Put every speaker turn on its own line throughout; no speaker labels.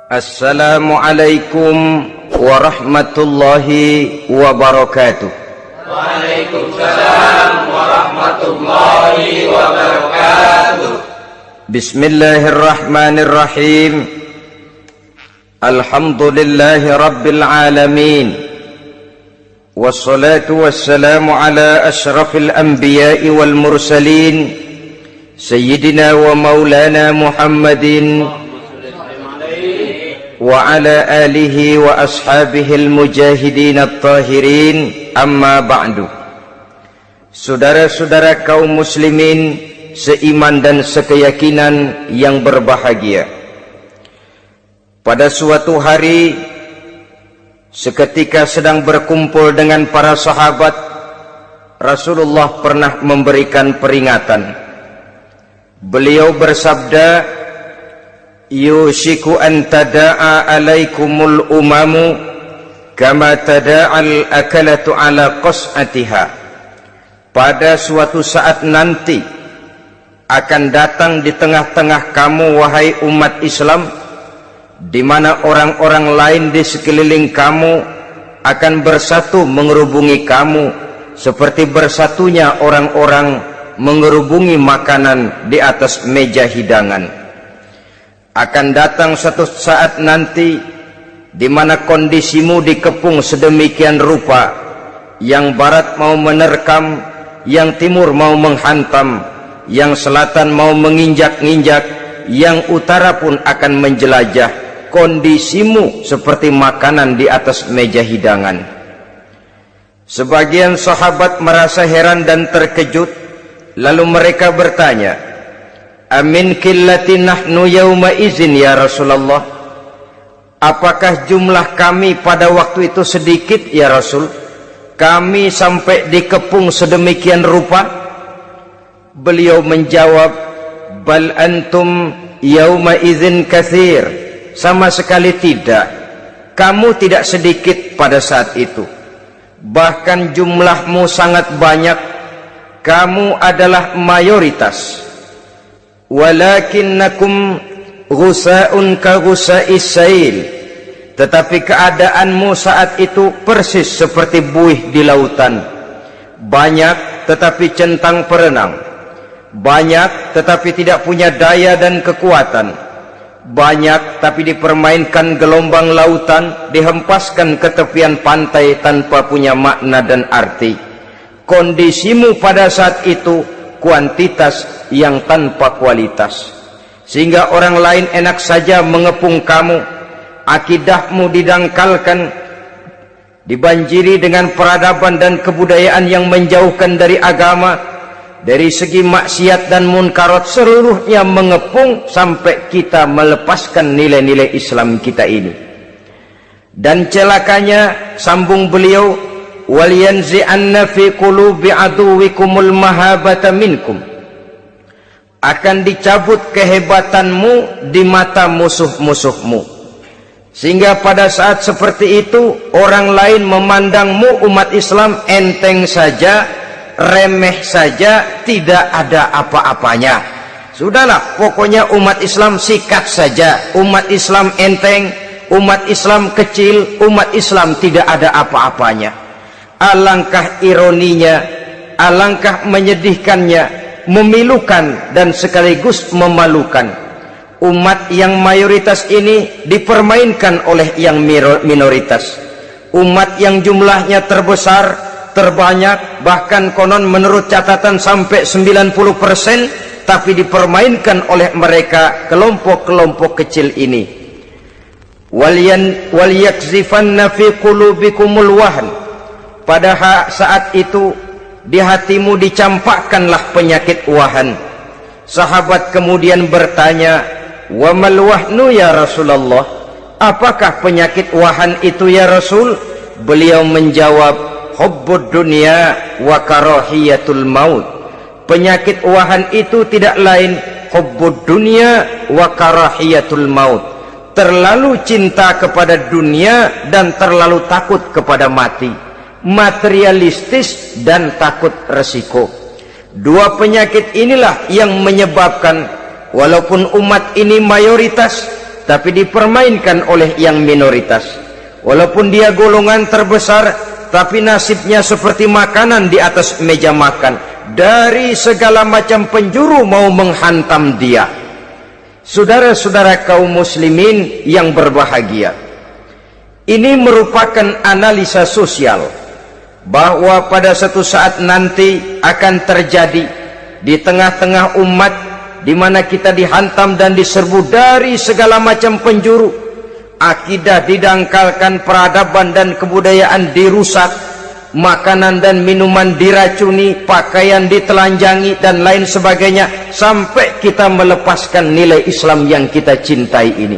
Assalamualaikum warahmatullahi wabarakatuh.
Waalaikumsalam warahmatullahi wabarakatuh.
Bismillahirrahmanirrahim. Alhamdulillahi rabbil alamin. Wassalatu wassalamu ala ashrafil anbiya'i wal mursalin, Sayyidina wa maulana Muhammadin wa ala alihi wa ashabihil mujahidin at-tahirin, amma ba'du. Saudara-saudara kaum muslimin seiman dan sekeyakinan yang berbahagia, pada suatu hari seketika sedang berkumpul dengan para sahabat, Rasulullah pernah memberikan peringatan. Beliau bersabda, yushiku an tada'a alaikumul umamu kama tada'al akalatu ala qas'atiha. Pada suatu saat nanti akan datang di tengah-tengah kamu, wahai umat Islam, di mana orang-orang lain di sekeliling kamu akan bersatu mengerubungi kamu seperti bersatunya orang-orang mengerubungi makanan di atas meja hidangan. Akan datang suatu saat nanti di mana kondisimu dikepung sedemikian rupa, yang barat mau menerkam, yang timur mau menghantam, yang selatan mau menginjak-injak, yang utara pun akan menjelajah. Kondisimu seperti makanan di atas meja hidangan. Sebagian sahabat merasa heran dan terkejut, lalu mereka bertanya, amin qillati nahnu yauma izin ya Rasulullah, apakah jumlah kami pada waktu itu sedikit ya Rasul, kami sampai dikepung sedemikian rupa? Beliau menjawab, bal antum yauma izin katsir, sama sekali tidak, kamu tidak sedikit pada saat itu, bahkan jumlahmu sangat banyak, kamu adalah mayoritas. Walakinnakum ghusa'un ka ghusa'is sail, tetapi keadaanmu saat itu persis seperti buih di lautan, banyak tetapi centang perenang, banyak tetapi tidak punya daya dan kekuatan, banyak tapi dipermainkan gelombang lautan, dihempaskan ke tepian pantai tanpa punya makna dan arti. Kondisimu pada saat itu kuantitas yang tanpa kualitas, sehingga orang lain enak saja mengepung kamu. Akidahmu didangkalkan, dibanjiri dengan peradaban dan kebudayaan yang menjauhkan dari agama. Dari segi maksiat dan munkarat seluruhnya mengepung sampai kita melepaskan nilai-nilai Islam kita ini. Dan celakanya, sambung beliau, waliyanzi'anna fi qulubi aduwikumul mahabata minkum, akan dicabut kehebatanmu di mata musuh-musuhmu, sehingga pada saat seperti itu orang lain memandangmu umat Islam enteng saja, remeh saja, tidak ada apa-apanya. Sudahlah, pokoknya umat Islam sikat saja, umat Islam enteng, umat Islam kecil, umat Islam tidak ada apa-apanya. Alangkah ironinya, alangkah menyedihkannya, memilukan dan sekaligus memalukan. Umat yang mayoritas ini dipermainkan oleh yang minoritas. Umat yang jumlahnya terbesar, terbanyak, bahkan konon menurut catatan sampai 90%, tapi dipermainkan oleh mereka kelompok-kelompok kecil ini. Waliyakzifanna fi qulubikumul wahn, pada saat itu di hatimu dicampakkanlah penyakit wahan. Sahabat kemudian bertanya, wa mal wahnu ya Rasulullah, apakah penyakit wahan itu ya Rasul? Beliau menjawab, hubbud dunya wa karahiyatul maut. Penyakit wahan itu tidak lain hubbud dunya wa karahiyatul maut, terlalu cinta kepada dunia dan terlalu takut kepada mati, materialistis dan takut resiko. Dua penyakit inilah yang menyebabkan walaupun umat ini mayoritas, tapi dipermainkan oleh yang minoritas. Walaupun dia golongan terbesar, tapi nasibnya seperti makanan di atas meja makan. Dari segala macam penjuru mau menghantam dia. Saudara-saudara kaum muslimin yang berbahagia, ini merupakan analisa sosial bahwa pada suatu saat nanti akan terjadi di tengah-tengah umat di mana kita dihantam dan diserbu dari segala macam penjuru. Akidah didangkalkan, peradaban dan kebudayaan dirusak, makanan dan minuman diracuni, pakaian ditelanjangi dan lain sebagainya, sampai kita melepaskan nilai Islam yang kita cintai ini.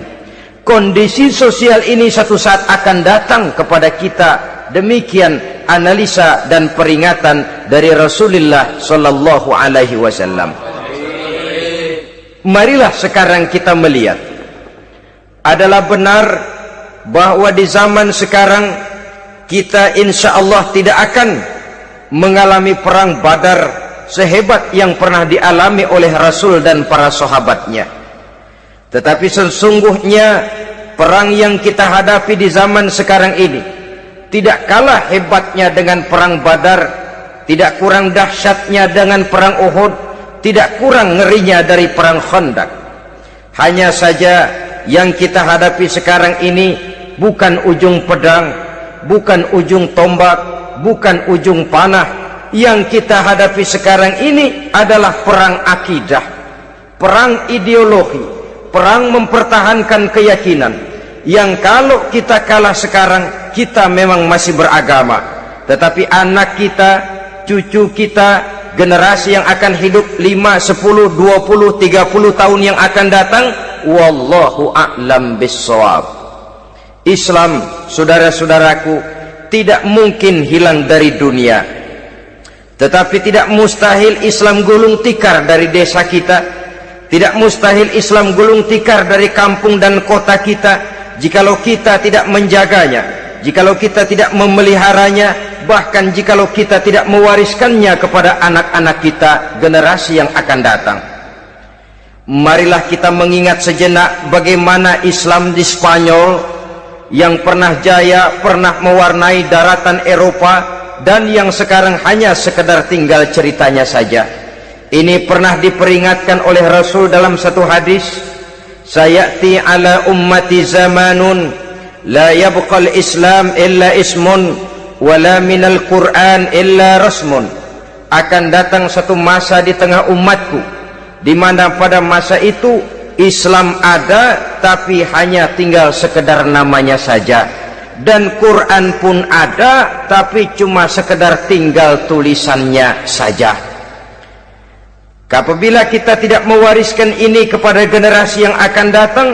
Kondisi sosial ini satu saat akan datang kepada kita. Demikian analisa dan peringatan dari Rasulullah sallallahu alaihi wasallam. Marilah sekarang kita melihat, adalah benar bahwa di zaman sekarang kita insya Allah tidak akan mengalami perang Badar sehebat yang pernah dialami oleh Rasul dan para sahabatnya. Tetapi sesungguhnya perang yang kita hadapi di zaman sekarang ini tidak kalah hebatnya dengan perang Badar, tidak kurang dahsyatnya dengan perang Uhud, tidak kurang ngerinya dari perang Khandaq. Hanya saja yang kita hadapi sekarang ini bukan ujung pedang, bukan ujung tombak, bukan ujung panah. Yang kita hadapi sekarang ini adalah perang akidah, perang ideologi, perang mempertahankan keyakinan. Yang kalau kita kalah sekarang, kita memang masih beragama, tetapi anak kita, cucu kita, generasi yang akan hidup 5, 10, 20, 30 tahun yang akan datang, wallahu a'lam bissawab. Islam, saudara-saudaraku, tidak mungkin hilang dari dunia, tetapi tidak mustahil Islam gulung tikar dari desa kita, tidak mustahil Islam gulung tikar dari kampung dan kota kita, jikalau kita tidak menjaganya, jikalau kita tidak memeliharanya, bahkan jikalau kita tidak mewariskannya kepada anak-anak kita, generasi yang akan datang. Marilah kita mengingat sejenak bagaimana Islam di Spanyol yang pernah jaya, pernah mewarnai daratan Eropa, dan yang sekarang hanya sekedar tinggal ceritanya saja. Ini pernah diperingatkan oleh Rasul dalam satu hadis, sayati ala ummati zamanun la yabqal Islam illa ismun wala minal Quran illa rasmun. Akan datang satu masa di tengah umatku di mana pada masa itu Islam ada tapi hanya tinggal sekedar namanya saja, dan Quran pun ada tapi cuma sekedar tinggal tulisannya saja. Apabila kita tidak mewariskan ini kepada generasi yang akan datang,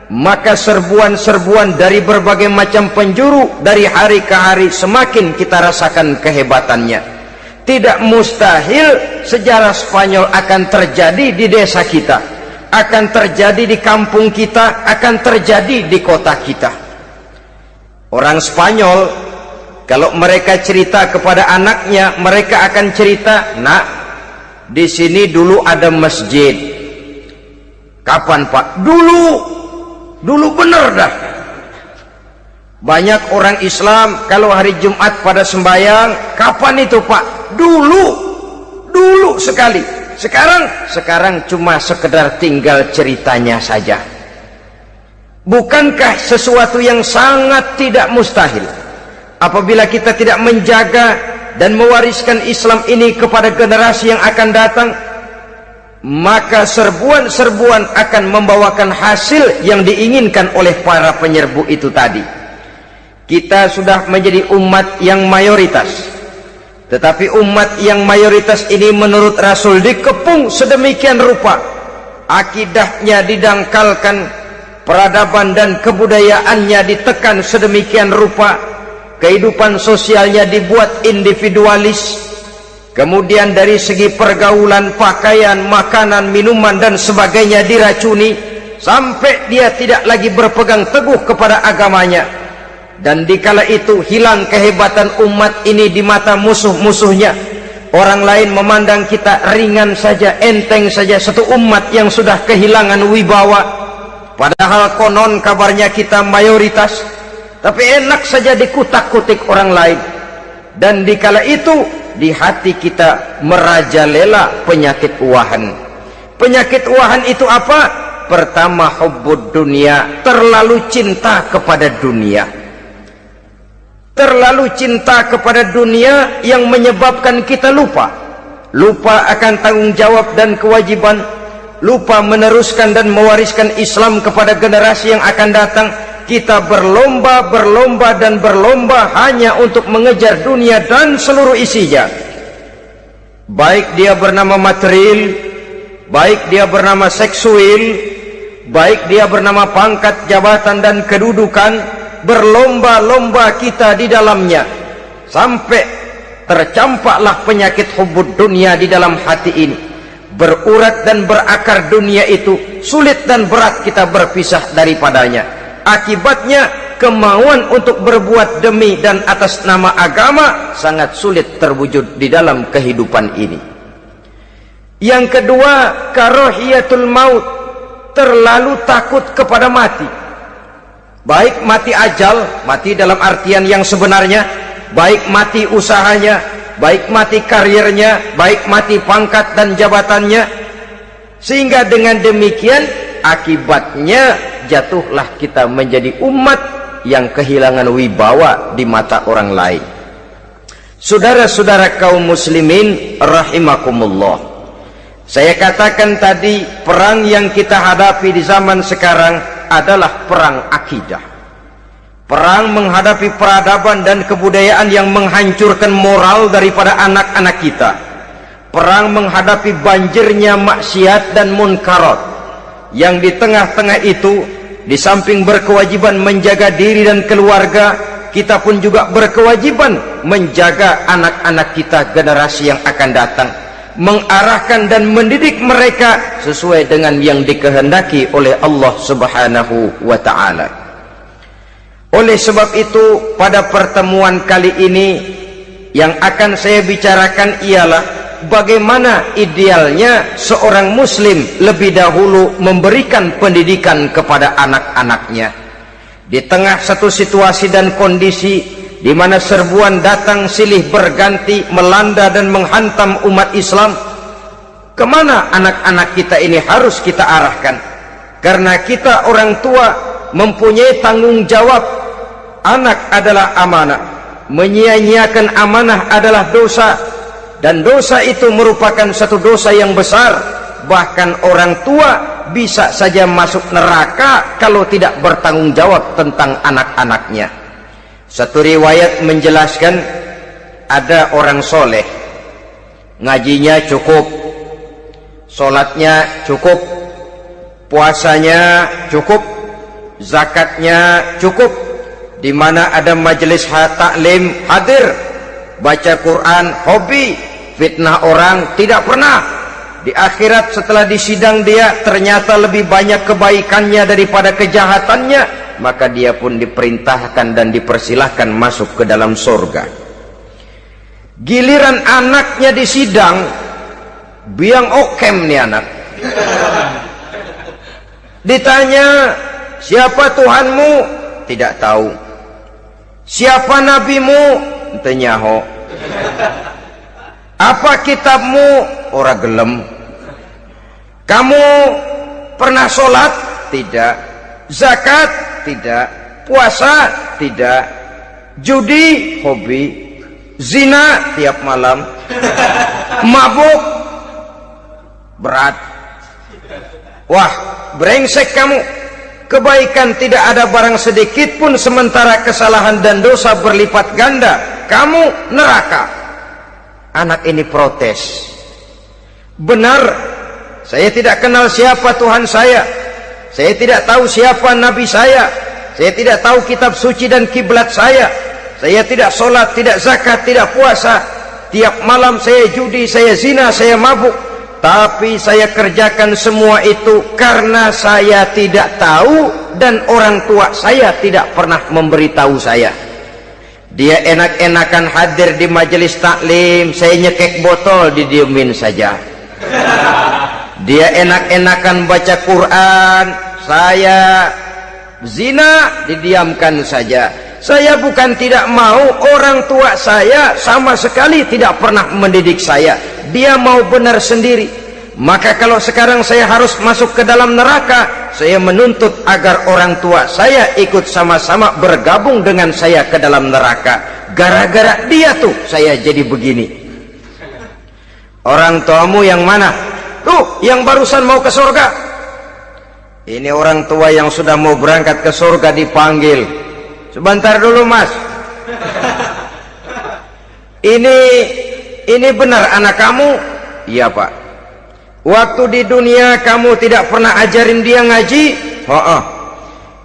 maka serbuan-serbuan dari berbagai macam penjuru dari hari ke hari semakin kita rasakan kehebatannya. Tidak mustahil sejarah Spanyol akan terjadi di desa kita, akan terjadi di kampung kita, akan terjadi di kota kita. Orang Spanyol kalau mereka cerita kepada anaknya, mereka akan cerita, "Nak, di sini dulu ada masjid." "Kapan, Pak?" Dulu bener dah. Banyak orang Islam kalau hari Jumat pada sembahyang, "Kapan itu, Pak?" Dulu sekali. Sekarang cuma sekedar tinggal ceritanya saja. Bukankah sesuatu yang sangat tidak mustahil apabila kita tidak menjaga dan mewariskan Islam ini kepada generasi yang akan datang, maka serbuan-serbuan akan membawakan hasil yang diinginkan oleh para penyerbu itu tadi. Kita sudah menjadi umat yang mayoritas, tetapi umat yang mayoritas ini menurut Rasul dikepung sedemikian rupa, akidahnya didangkalkan, peradaban dan kebudayaannya ditekan sedemikian rupa, kehidupan sosialnya dibuat individualis, kemudian dari segi pergaulan, pakaian, makanan, minuman dan sebagainya diracuni, sampai dia tidak lagi berpegang teguh kepada agamanya. Dan dikala itu hilang kehebatan umat ini di mata musuh-musuhnya. Orang lain memandang kita ringan saja, enteng saja, satu umat yang sudah kehilangan wibawa. Padahal konon kabarnya kita mayoritas, tapi enak saja dikutak-kutik orang lain. Dan dikala itu di hati kita merajalela penyakit uahan. Penyakit uahan itu apa? Pertama, hubbud dunia, terlalu cinta kepada dunia. Terlalu cinta kepada dunia yang menyebabkan kita lupa akan tanggung jawab dan kewajiban, lupa meneruskan dan mewariskan Islam kepada generasi yang akan datang. Kita berlomba hanya untuk mengejar dunia dan seluruh isinya, baik dia bernama material, baik dia bernama seksual, baik dia bernama pangkat, jabatan dan kedudukan. Berlomba-lomba kita di dalamnya sampai tercampaklah penyakit hubbud dunia di dalam hati ini. Berurat dan berakar dunia itu, sulit dan berat kita berpisah daripadanya. Akibatnya kemauan untuk berbuat demi dan atas nama agama sangat sulit terwujud di dalam kehidupan ini. Yang kedua, karahiyatul maut, terlalu takut kepada mati. Baik mati ajal, mati dalam artian yang sebenarnya, baik mati usahanya, baik mati karirnya, baik mati pangkat dan jabatannya. Sehingga dengan demikian akibatnya jatuhlah kita menjadi umat yang kehilangan wibawa di mata orang lain. Saudara-saudara kaum muslimin rahimakumullah, saya katakan tadi, perang yang kita hadapi di zaman sekarang adalah perang akidah. Perang menghadapi peradaban dan kebudayaan yang menghancurkan moral daripada anak-anak kita. Perang menghadapi banjirnya maksiat dan munkarat, yang di tengah-tengah itu, di samping berkewajiban menjaga diri dan keluarga, kita pun juga berkewajiban menjaga anak-anak kita, generasi yang akan datang, mengarahkan dan mendidik mereka sesuai dengan yang dikehendaki oleh Allah Subhanahu wa ta'ala. Oleh sebab itu, pada pertemuan kali ini yang akan saya bicarakan ialah bagaimana idealnya seorang muslim lebih dahulu memberikan pendidikan kepada anak-anaknya. Di tengah satu situasi dan kondisi di mana serbuan datang silih berganti melanda dan menghantam umat Islam, kemana anak-anak kita ini harus kita arahkan? Karena kita orang tua mempunyai tanggung jawab. Anak adalah amanah, menyia-nyiakan amanah adalah dosa, dan dosa itu merupakan satu dosa yang besar. Bahkan orang tua bisa saja masuk neraka kalau tidak bertanggung jawab tentang anak-anaknya. Satu riwayat menjelaskan, ada orang soleh, ngajinya cukup, sholatnya cukup, puasanya cukup, zakatnya cukup, di mana ada majelis taklim hadir, baca Quran hobi, fitnah orang tidak pernah. Di akhirat setelah disidang dia ternyata lebih banyak kebaikannya daripada kejahatannya, maka dia pun diperintahkan dan dipersilahkan masuk ke dalam surga. Giliran anaknya disidang, biang okem nih anak. Ditanya, siapa Tuhanmu? Tidak tahu. Siapa nabimu? Ente nyaho. Apa kitabmu? Ora gelem. Kamu pernah sholat? Tidak. Zakat? Tidak. Puasa? Tidak. Judi? Hobi. Zina? Tiap malam. Mabuk? Berat. Wah, brengsek kamu. Kebaikan tidak ada barang sedikit pun, sementara kesalahan dan dosa berlipat ganda. Kamu neraka. Anak ini protes. Benar, saya tidak kenal siapa Tuhan saya. Saya tidak tahu siapa Nabi saya. Saya tidak tahu kitab suci dan kiblat saya. Saya tidak sholat, tidak zakat, tidak puasa. Tiap malam saya judi, saya zina, saya mabuk. Tapi saya kerjakan semua itu karena saya tidak tahu dan orang tua saya tidak pernah memberitahu saya. Dia enak-enakan hadir di majelis taklim, saya nyekek botol, didiemin saja. Dia enak-enakan baca Quran, saya zina, didiamkan saja. Saya bukan tidak mau, orang tua saya sama sekali tidak pernah mendidik saya, dia mau benar sendiri. Maka kalau sekarang saya harus masuk ke dalam neraka, saya menuntut agar orang tua saya ikut sama-sama bergabung dengan saya ke dalam neraka. Gara-gara dia tuh saya jadi begini. Orang tuamu yang mana? Tuh, yang barusan mau ke surga. Ini orang tua yang sudah mau berangkat ke surga dipanggil. Sebentar dulu, Mas. Ini benar anak kamu? Iya, Pak. Waktu di dunia kamu tidak pernah ajarin dia ngaji?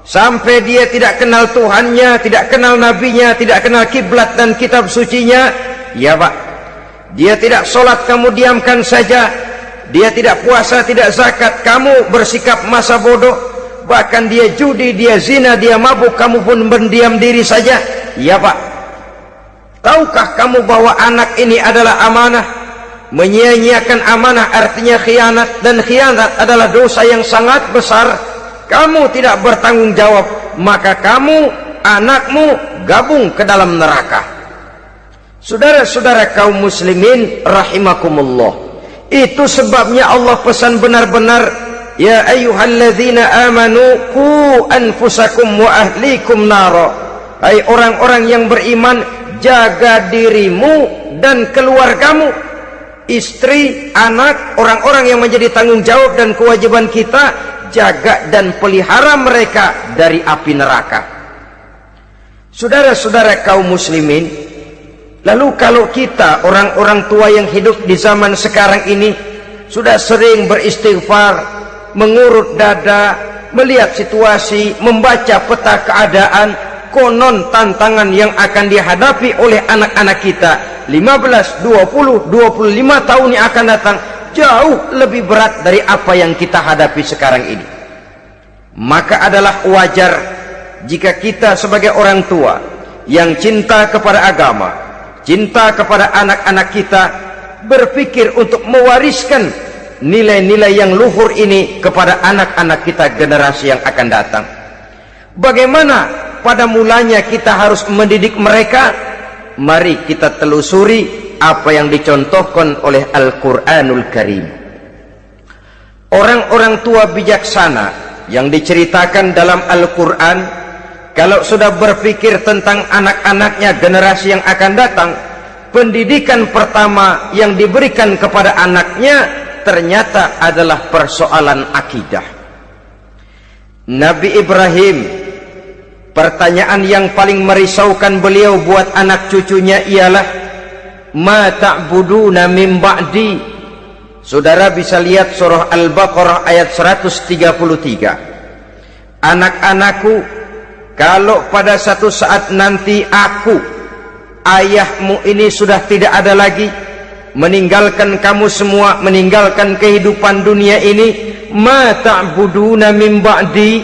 Sampai dia tidak kenal Tuhannya, tidak kenal nabinya, tidak kenal kiblat dan kitab sucinya? Ya, Pak. Dia tidak sholat, kamu diamkan saja. Dia tidak puasa, tidak zakat, kamu bersikap masa bodoh. Bahkan dia judi, dia zina, dia mabuk, kamu pun berdiam diri saja. Ya, Pak. Tahukah kamu bahwa anak ini adalah amanah? Menyia-nyiakan amanah artinya khianat, dan khianat adalah dosa yang sangat besar. Kamu tidak bertanggung jawab, maka kamu, anakmu gabung ke dalam neraka. Saudara-saudara kaum muslimin rahimakumullah, itu sebabnya Allah pesan benar-benar, ya ayyuhalladzina amanu qu anfusakum wa ahlikum nara. Hai orang-orang yang beriman, jaga dirimu dan keluargamu, istri, anak, orang-orang yang menjadi tanggung jawab dan kewajiban kita, jaga dan pelihara mereka dari api neraka. Saudara-saudara kaum muslimin, lalu kalau kita orang-orang tua yang hidup di zaman sekarang ini sudah sering beristighfar, mengurut dada, melihat situasi, membaca peta keadaan, konon tantangan yang akan dihadapi oleh anak-anak kita 15, 20, 25 tahun yang akan datang jauh lebih berat dari apa yang kita hadapi sekarang ini. Maka adalah wajar jika kita sebagai orang tua yang cinta kepada agama, cinta kepada anak-anak kita, berpikir untuk mewariskan nilai-nilai yang luhur ini kepada anak-anak kita generasi yang akan datang. Bagaimana pada mulanya kita harus mendidik mereka? Mari kita telusuri apa yang dicontohkan oleh Al-Quranul Karim. Orang-orang tua bijaksana yang diceritakan dalam Al-Quran, kalau sudah berpikir tentang anak-anaknya generasi yang akan datang, pendidikan pertama yang diberikan kepada anaknya ternyata adalah persoalan akidah. Nabi Ibrahim, pertanyaan yang paling merisaukan beliau buat anak cucunya ialah, ma ta'buduna min ba'di. Saudara bisa lihat surah Al-Baqarah ayat 133. Anak-anakku, kalau pada satu saat nanti aku, ayahmu ini sudah tidak ada lagi, meninggalkan kamu semua, meninggalkan kehidupan dunia ini, ma ta'buduna min ba'di,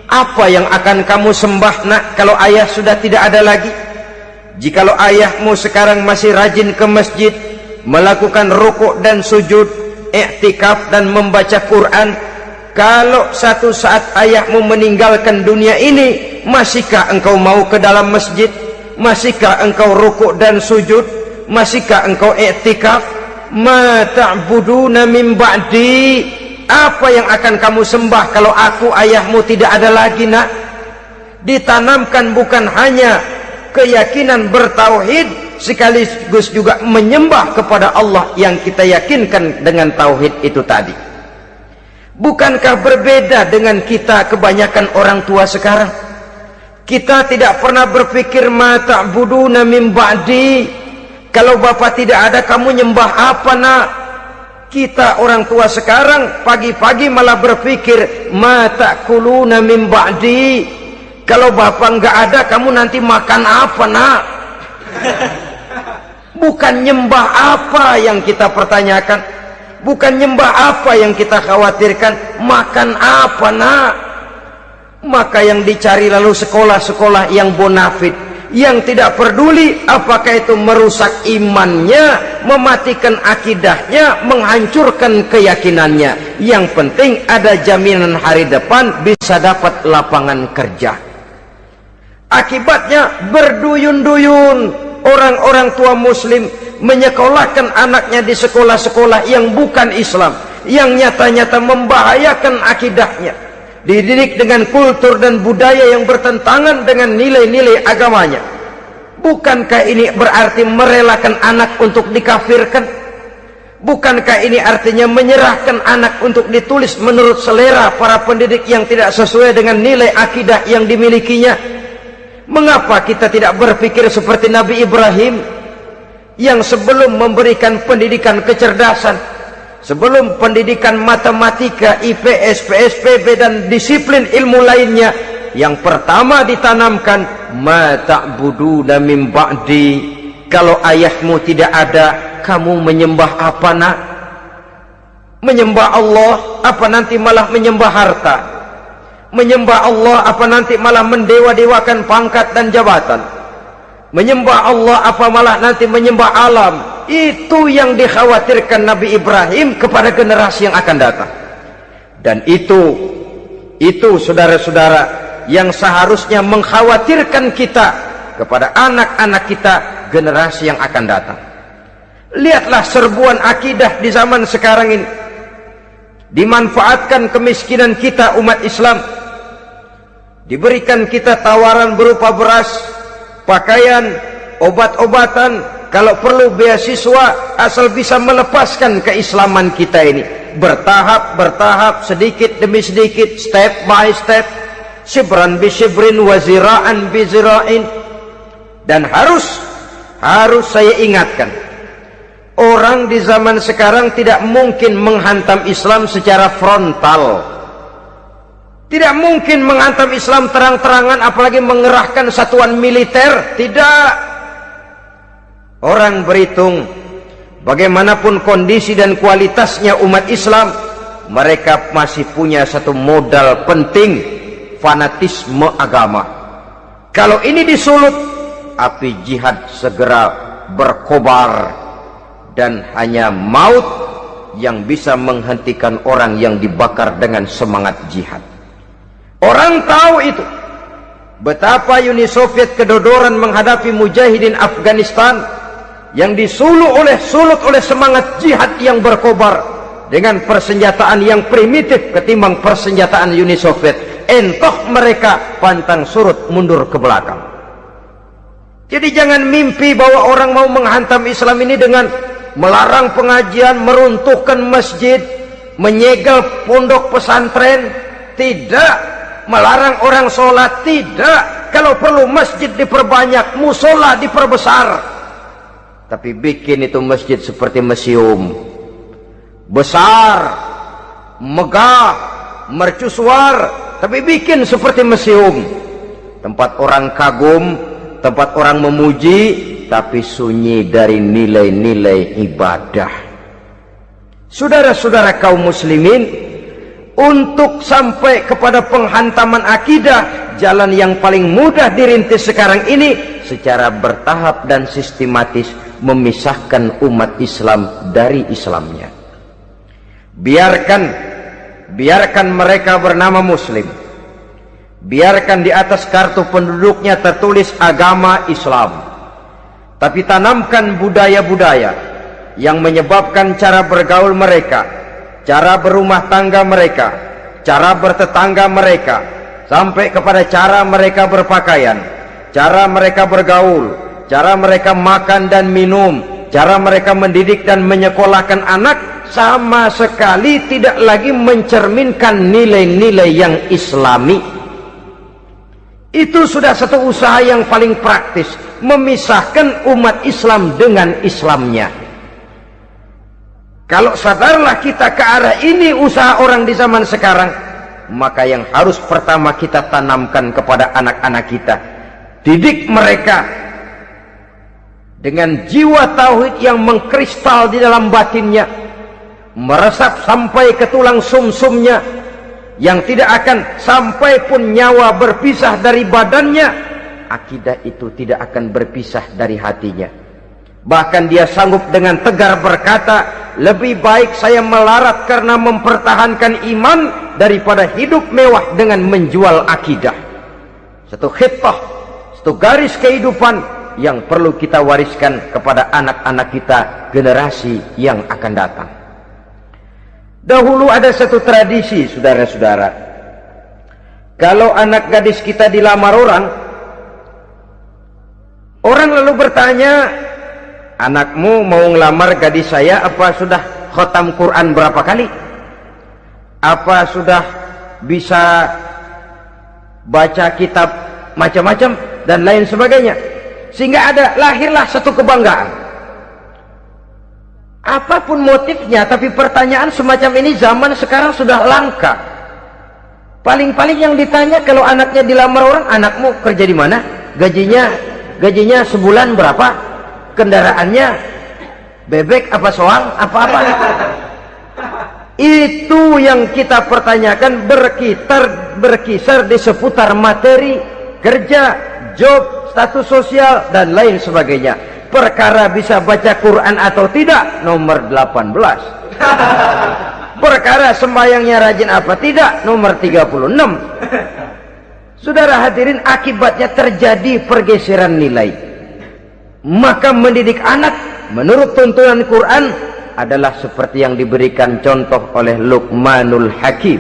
apa yang akan kamu sembah nak kalau ayah sudah tidak ada lagi? Jikalau ayahmu sekarang masih rajin ke masjid, melakukan rukuk dan sujud, i'tikaf dan membaca Quran, kalau satu saat ayahmu meninggalkan dunia ini, masihkah engkau mau ke dalam masjid? Masihkah engkau rukuk dan sujud? Masihkah engkau i'tikaf? Ma ta'buduna min ba'di, apa yang akan kamu sembah kalau aku ayahmu tidak ada lagi nak? Ditanamkan bukan hanya keyakinan bertauhid, sekaligus juga menyembah kepada Allah yang kita yakinkan dengan tauhid itu tadi. Bukankah berbeda dengan kita kebanyakan orang tua sekarang? Kita tidak pernah berpikir ma ta'buduna min ba'di, kalau bapak tidak ada kamu nyembah apa nak? Kita orang tua sekarang pagi-pagi malah berpikir ma ta'kuluna min ba'di, kalau bapak enggak ada kamu nanti makan apa nak? Bukan nyembah apa yang kita pertanyakan, bukan nyembah apa yang kita khawatirkan, makan apa nak? Maka yang dicari lalu sekolah-sekolah yang bonafit, yang tidak peduli apakah itu merusak imannya, mematikan akidahnya, menghancurkan keyakinannya. Yang penting ada jaminan hari depan bisa dapat lapangan kerja. Akibatnya berduyun-duyun orang-orang tua muslim menyekolahkan anaknya di sekolah-sekolah yang bukan Islam, yang nyata-nyata membahayakan akidahnya, dididik dengan kultur dan budaya yang bertentangan dengan nilai-nilai agamanya. Bukankah ini berarti merelakan anak untuk dikafirkan? Bukankah ini artinya menyerahkan anak untuk ditulis menurut selera para pendidik yang tidak sesuai dengan nilai akidah yang dimilikinya? Mengapa kita tidak berpikir seperti Nabi Ibrahim, yang sebelum memberikan pendidikan kecerdasan, sebelum pendidikan matematika, IPS, PSPB dan disiplin ilmu lainnya, yang pertama ditanamkan, ma ta'buduna min ba'di, kalau ayahmu tidak ada, kamu menyembah apa nak? Menyembah Allah, apa nanti malah menyembah harta? Menyembah Allah, apa nanti malah mendewa-dewakan pangkat dan jabatan? Menyembah Allah, apa malah nanti menyembah alam? Itu yang dikhawatirkan Nabi Ibrahim kepada generasi yang akan datang. Dan itu saudara-saudara, yang seharusnya mengkhawatirkan kita kepada anak-anak kita, generasi yang akan datang. Lihatlah serbuan akidah di zaman sekarang ini. Dimanfaatkan kemiskinan kita umat Islam. Diberikan kita tawaran berupa beras, pakaian, obat-obatan, kalau perlu beasiswa, asal bisa melepaskan keislaman kita ini. Bertahap, sedikit demi sedikit, step by step, shibran bi shibrin wa zira'an bi zira'in. Dan harus saya ingatkan, orang di zaman sekarang tidak mungkin menghantam Islam secara frontal, tidak mungkin menghantam Islam terang-terangan, apalagi mengerahkan satuan militer. Tidak. Orang berhitung bagaimanapun kondisi dan kualitasnya umat Islam, mereka masih punya satu modal penting, fanatisme agama. Kalau ini disulut, api jihad segera berkobar, dan hanya maut yang bisa menghentikan orang yang dibakar dengan semangat jihad. Orang tahu itu. Betapa Uni Soviet kedodoran menghadapi mujahidin Afghanistan yang disulut oleh semangat jihad yang berkobar dengan persenjataan yang primitif ketimbang persenjataan Uni Soviet. Entoh mereka pantang surut mundur ke belakang. Jadi jangan mimpi bahwa orang mau menghantam Islam ini dengan melarang pengajian, meruntuhkan masjid, menyegel pondok pesantren. Tidak. Melarang orang sholat. Tidak. Kalau perlu masjid diperbanyak, musola diperbesar. Tapi bikin itu masjid seperti museum, besar, megah, mercusuar, tapi bikin seperti museum, tempat orang kagum, tempat orang memuji, tapi sunyi dari nilai-nilai ibadah. Saudara-saudara kaum muslimin, untuk sampai kepada penghantaman akidah, jalan yang paling mudah dirintis sekarang ini secara bertahap dan sistematis, memisahkan umat Islam dari Islamnya. Biarkan mereka bernama muslim, biarkan di atas kartu penduduknya tertulis agama Islam, tapi tanamkan budaya-budaya yang menyebabkan cara bergaul mereka, cara berumah tangga mereka, cara bertetangga mereka, sampai kepada cara mereka berpakaian, cara mereka bergaul, cara mereka makan dan minum, cara mereka mendidik dan menyekolahkan anak, sama sekali tidak lagi mencerminkan nilai-nilai yang islami. Itu sudah satu usaha yang paling praktis, memisahkan umat Islam dengan Islamnya. Kalau sadarlah kita ke arah ini usaha orang di zaman sekarang, maka yang harus pertama kita tanamkan kepada anak-anak kita, didik mereka dengan jiwa tauhid yang mengkristal di dalam batinnya, meresap sampai ke tulang sumsumnya, yang tidak akan sampai pun nyawa berpisah dari badannya, akidah itu tidak akan berpisah dari hatinya. Bahkan dia sanggup dengan tegar berkata, lebih baik saya melarat karena mempertahankan iman daripada hidup mewah dengan menjual akidah. Satu khittah, satu garis kehidupan yang perlu kita wariskan kepada anak-anak kita, generasi yang akan datang. Dahulu ada satu tradisi, saudara-saudara. Kalau anak gadis kita dilamar orang lalu bertanya, anakmu mau ngelamar gadis saya, apa sudah khatam Quran berapa kali? Apa sudah bisa baca kitab macam-macam dan lain sebagainya? Sehingga lahirlah satu kebanggaan. Apapun motifnya, tapi pertanyaan semacam ini zaman sekarang sudah langka. Paling-paling yang ditanya kalau anaknya dilamar orang, anakmu kerja di mana? Gajinya sebulan berapa? Kendaraannya bebek apa soang apa-apa. Itu yang kita pertanyakan, berkisar di seputar materi, kerja, job, status sosial dan lain sebagainya. Perkara bisa baca Quran atau tidak, nomor 18. Perkara sembahyangnya rajin apa tidak, nomor 36. Saudara hadirin, akibatnya terjadi pergeseran nilai. Maka mendidik anak menurut tuntunan Quran adalah seperti yang diberikan contoh oleh Luqmanul Hakim,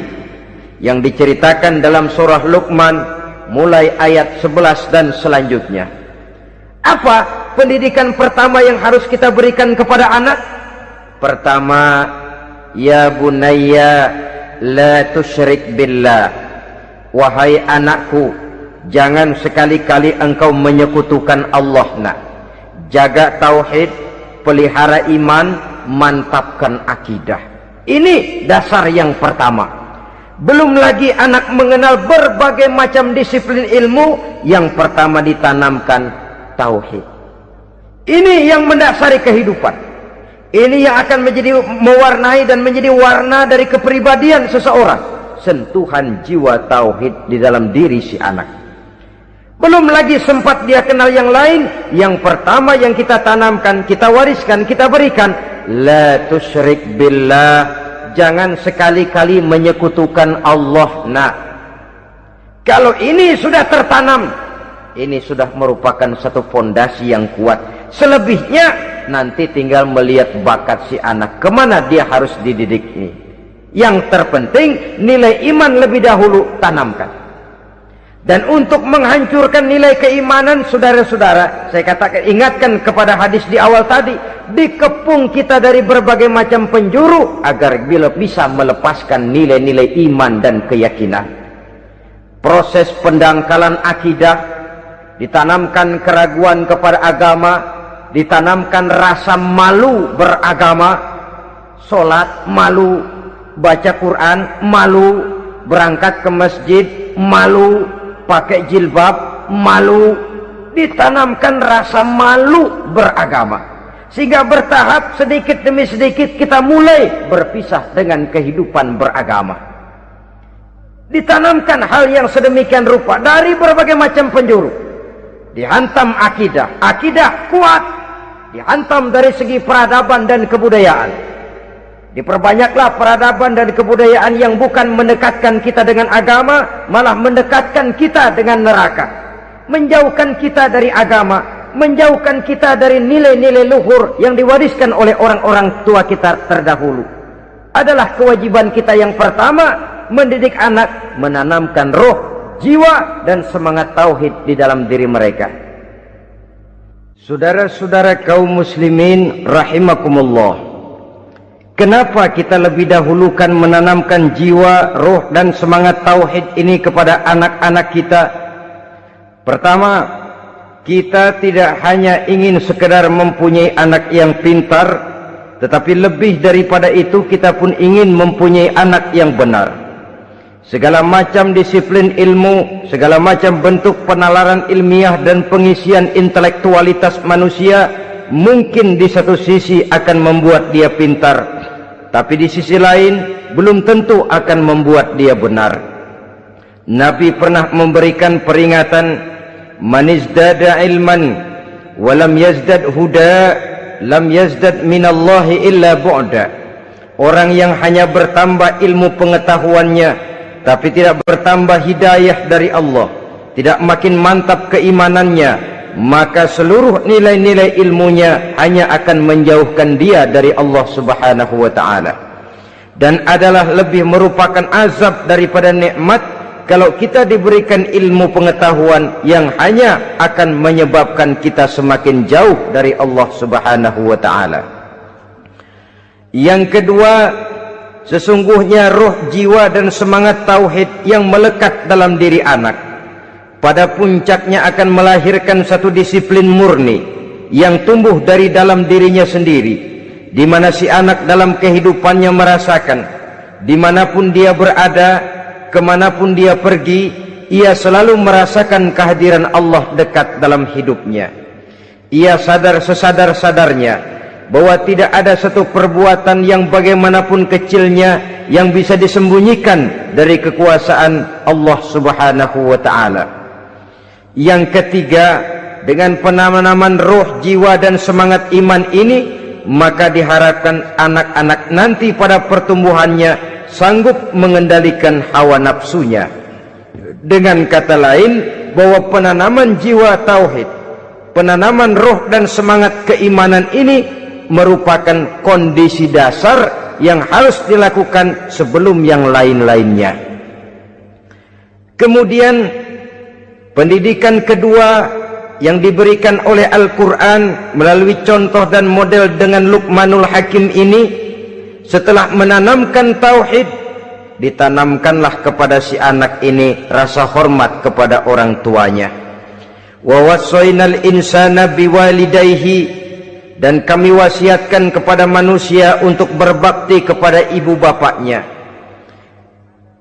yang diceritakan dalam surah Luqman mulai ayat 11 dan selanjutnya. Apa pendidikan pertama yang harus kita berikan kepada anak? Pertama, ya bunayya la tusyrik billah. Wahai anakku, jangan sekali-kali engkau menyekutukan Allah. Nak, jaga tauhid, pelihara iman, mantapkan akidah. Ini dasar yang pertama. Belum lagi anak mengenal berbagai macam disiplin ilmu, yang pertama ditanamkan tauhid. Ini yang mendasari kehidupan. Ini yang akan menjadi mewarnai dan menjadi warna dari kepribadian seseorang. Sentuhan jiwa tauhid di dalam diri si anak. Belum lagi sempat dia kenal yang lain. Yang pertama yang kita tanamkan, kita wariskan, kita berikan, la tusyrik billah. Jangan sekali-kali menyekutukan Allah. Nah, kalau ini sudah tertanam, ini sudah merupakan satu fondasi yang kuat. Selebihnya nanti tinggal melihat bakat si anak, kemana dia harus dididik ini. Yang terpenting nilai iman lebih dahulu tanamkan. Dan untuk menghancurkan nilai keimanan, saudara-saudara, saya katakan, ingatkan kepada hadis di awal tadi, dikepung kita dari berbagai macam penjuru agar bila bisa melepaskan nilai-nilai iman dan keyakinan. Proses pendangkalan akidah, ditanamkan keraguan kepada agama, ditanamkan rasa malu beragama, sholat malu, baca Quran malu, berangkat ke masjid malu, pakai jilbab malu. Ditanamkan rasa malu beragama, sehingga bertahap sedikit demi sedikit kita mulai berpisah dengan kehidupan beragama. Ditanamkan hal yang sedemikian rupa dari berbagai macam penjuru. Dihantam akidah, akidah kuat, dihantam dari segi peradaban dan kebudayaan. Diperbanyaklah peradaban dan kebudayaan yang bukan mendekatkan kita dengan agama, malah mendekatkan kita dengan neraka. Menjauhkan kita dari agama, menjauhkan kita dari nilai-nilai luhur yang diwariskan oleh orang-orang tua kita terdahulu. Adalah kewajiban kita yang pertama, mendidik anak, menanamkan roh, jiwa, dan semangat tauhid di dalam diri mereka. Saudara-saudara kaum muslimin rahimakumullah, kenapa kita lebih dahulukan menanamkan jiwa, roh, dan semangat tauhid ini kepada anak-anak kita? Pertama, kita tidak hanya ingin sekedar mempunyai anak yang pintar, tetapi lebih daripada itu kita pun ingin mempunyai anak yang benar. Segala macam disiplin ilmu, segala macam bentuk penalaran ilmiah dan pengisian intelektualitas manusia mungkin di satu sisi akan membuat dia pintar, tapi di sisi lain belum tentu akan membuat dia benar. Nabi pernah memberikan peringatan, man izdada ilman walam yazdad huda lam yazdad minallahi illa bu'da. Orang yang hanya bertambah ilmu pengetahuannya tapi tidak bertambah hidayah dari Allah, tidak makin mantap keimanannya, maka seluruh nilai-nilai ilmunya hanya akan menjauhkan dia dari Allah Subhanahu wa ta'ala. Dan adalah lebih merupakan azab daripada nikmat kalau kita diberikan ilmu pengetahuan yang hanya akan menyebabkan kita semakin jauh dari Allah Subhanahu wa ta'ala. Yang kedua, sesungguhnya roh, jiwa dan semangat tauhid yang melekat dalam diri anak pada puncaknya akan melahirkan satu disiplin murni yang tumbuh dari dalam dirinya sendiri, di mana si anak dalam kehidupannya merasakan dimanapun dia berada, kemanapun dia pergi, ia selalu merasakan kehadiran Allah dekat dalam hidupnya. Ia sadar sesadar-sadarnya bahwa tidak ada satu perbuatan yang bagaimanapun kecilnya yang bisa disembunyikan dari kekuasaan Allah Subhanahu wa ta'ala. Yang ketiga, dengan penanaman roh, jiwa dan semangat iman ini, maka diharapkan anak-anak nanti pada pertumbuhannya sanggup mengendalikan hawa nafsunya. Dengan kata lain, bahwa penanaman jiwa tauhid, penanaman roh dan semangat keimanan ini merupakan kondisi dasar yang harus dilakukan sebelum yang lain-lainnya. Kemudian pendidikan kedua yang diberikan oleh Al-Quran melalui contoh dan model dengan Luqmanul Hakim ini, setelah menanamkan tauhid, ditanamkanlah kepada si anak ini rasa hormat kepada orang tuanya. Wa wassaynal insana biwalidayhi, dan kami wasiatkan kepada manusia untuk berbakti kepada ibu bapaknya.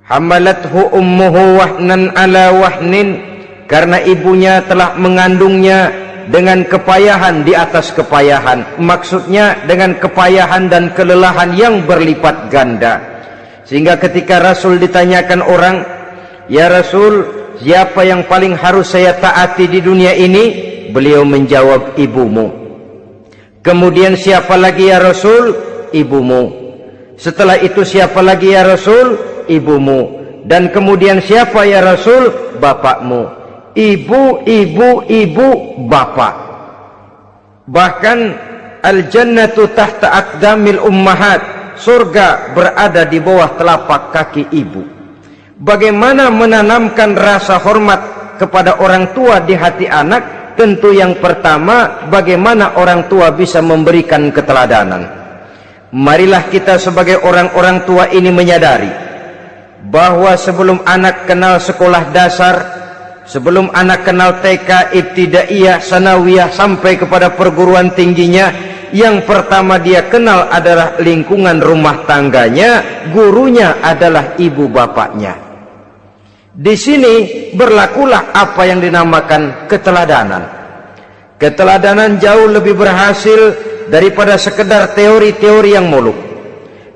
Hamalathu ummuhu wahnan ala wahnin, karena ibunya telah mengandungnya dengan kepayahan di atas kepayahan, maksudnya dengan kepayahan dan kelelahan yang berlipat ganda. Sehingga ketika Rasul ditanyakan orang, "Ya Rasul, siapa yang paling harus saya taati di dunia ini?" Beliau menjawab, "Ibumu." Kemudian, "Siapa lagi ya Rasul?" "Ibumu." Setelah itu, "Siapa lagi ya Rasul?" "Ibumu." Dan kemudian, "Siapa ya Rasul?" "Bapakmu." Ibu, ibu, ibu, bapak. Bahkan al-jannatu tahta aqdamil ummahat, surga berada di bawah telapak kaki ibu. Bagaimana menanamkan rasa hormat kepada orang tua di hati anak? Tentu yang pertama, bagaimana orang tua bisa memberikan keteladanan. Marilah kita sebagai orang-orang tua ini menyadari bahwa sebelum anak kenal sekolah dasar, sebelum anak kenal TK, ibtidaiyah, sanawiyah sampai kepada perguruan tingginya, yang pertama dia kenal adalah lingkungan rumah tangganya, gurunya adalah ibu bapaknya. Di sini berlakulah apa yang dinamakan keteladanan. Keteladanan jauh lebih berhasil daripada sekedar teori-teori yang muluk.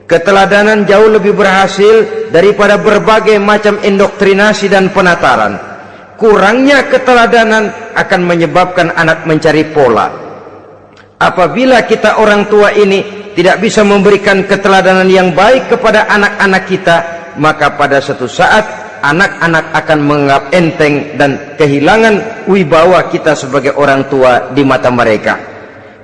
Keteladanan jauh lebih berhasil daripada berbagai macam indoktrinasi dan penataran. Kurangnya keteladanan akan menyebabkan anak mencari pola. Apabila kita orang tua ini tidak bisa memberikan keteladanan yang baik kepada anak-anak kita, maka pada suatu saat anak-anak akan menganggap enteng dan kehilangan wibawa kita sebagai orang tua di mata mereka.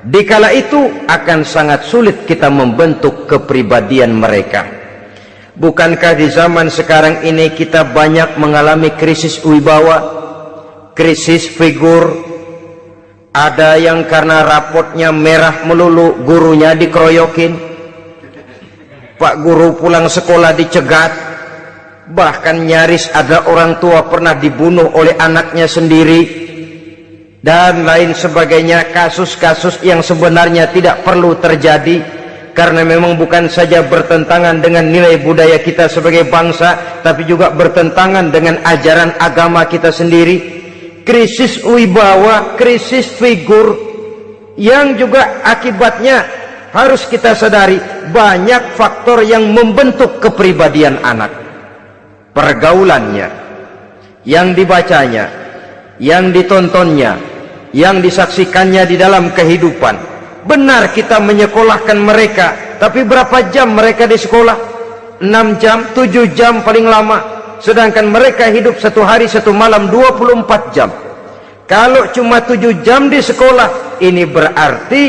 Dikala itu akan sangat sulit kita membentuk kepribadian mereka. Bukankah di zaman sekarang ini kita banyak mengalami krisis wibawa, krisis figur? Ada yang karena rapotnya merah melulu, gurunya dikeroyokin. Pak guru pulang sekolah dicegat. Bahkan nyaris ada orang tua pernah dibunuh oleh anaknya sendiri, dan lain sebagainya. Kasus-kasus yang sebenarnya tidak perlu terjadi, karena memang bukan saja bertentangan dengan nilai budaya kita sebagai bangsa, tapi juga bertentangan dengan ajaran agama kita sendiri. Krisis wibawa, krisis figur, yang juga akibatnya harus kita sadari banyak faktor yang membentuk kepribadian anak. Pergaulannya, yang dibacanya, yang ditontonnya, yang disaksikannya di dalam kehidupan, Benar kita menyekolahkan mereka, tapi berapa jam mereka di sekolah? 6 jam, 7 jam paling lama. Sedangkan mereka hidup satu hari satu malam 24 jam. Kalau cuma 7 jam di sekolah, ini berarti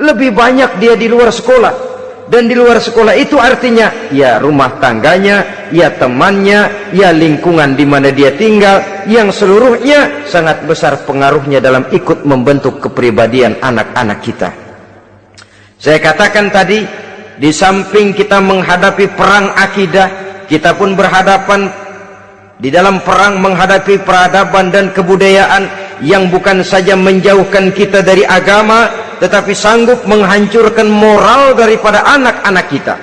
lebih banyak dia di luar sekolah. Dan di luar sekolah itu artinya ya rumah tangganya, ya temannya, ya lingkungan di mana dia tinggal, yang seluruhnya sangat besar pengaruhnya dalam ikut membentuk kepribadian anak-anak kita. Saya katakan tadi, di samping kita menghadapi perang akidah, kita pun berhadapan di dalam perang menghadapi peradaban dan kebudayaan yang bukan saja menjauhkan kita dari agama, tetapi sanggup menghancurkan moral daripada anak-anak kita.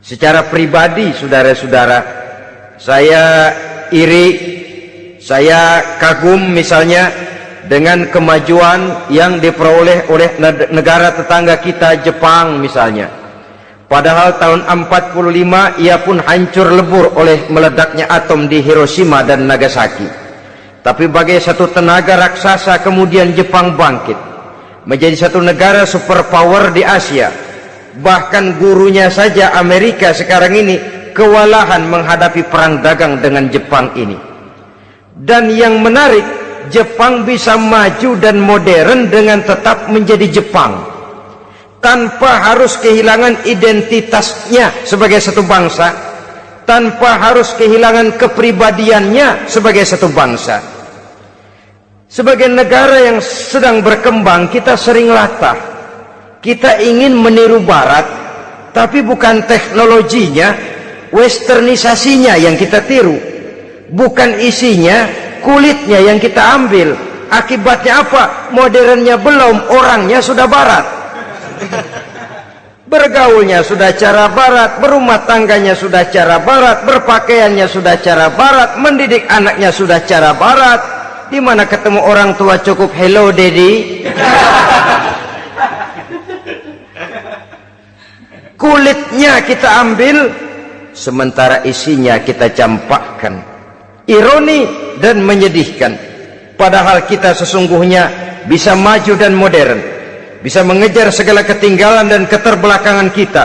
Secara pribadi, saudara-saudara, saya iri, saya kagum misalnya dengan kemajuan yang diperoleh oleh negara tetangga kita, Jepang misalnya. Padahal tahun 45 ia pun hancur lebur oleh meledaknya atom di Hiroshima dan Nagasaki. Tapi bagai satu tenaga raksasa kemudian Jepang bangkit menjadi satu negara superpower di Asia. Bahkan gurunya saja Amerika sekarang ini kewalahan menghadapi perang dagang dengan Jepang ini. Dan yang menarik, Jepang bisa maju dan modern dengan tetap menjadi Jepang, tanpa harus kehilangan identitasnya sebagai satu bangsa, tanpa harus kehilangan kepribadiannya sebagai satu bangsa. Sebagai negara yang sedang berkembang, kita sering latah. Kita ingin meniru barat, tapi bukan teknologinya, westernisasinya yang kita tiru. Bukan isinya, kulitnya yang kita ambil. Akibatnya apa? Modernnya belum, orangnya sudah barat. Bergaulnya sudah cara barat, berumah tangganya sudah cara barat, berpakaiannya sudah cara barat, mendidik anaknya sudah cara barat. Di mana ketemu orang tua cukup hello daddy. Kulitnya kita ambil, sementara isinya kita campakkan. Ironi dan menyedihkan. Padahal kita sesungguhnya bisa maju dan modern, bisa mengejar segala ketinggalan dan keterbelakangan kita,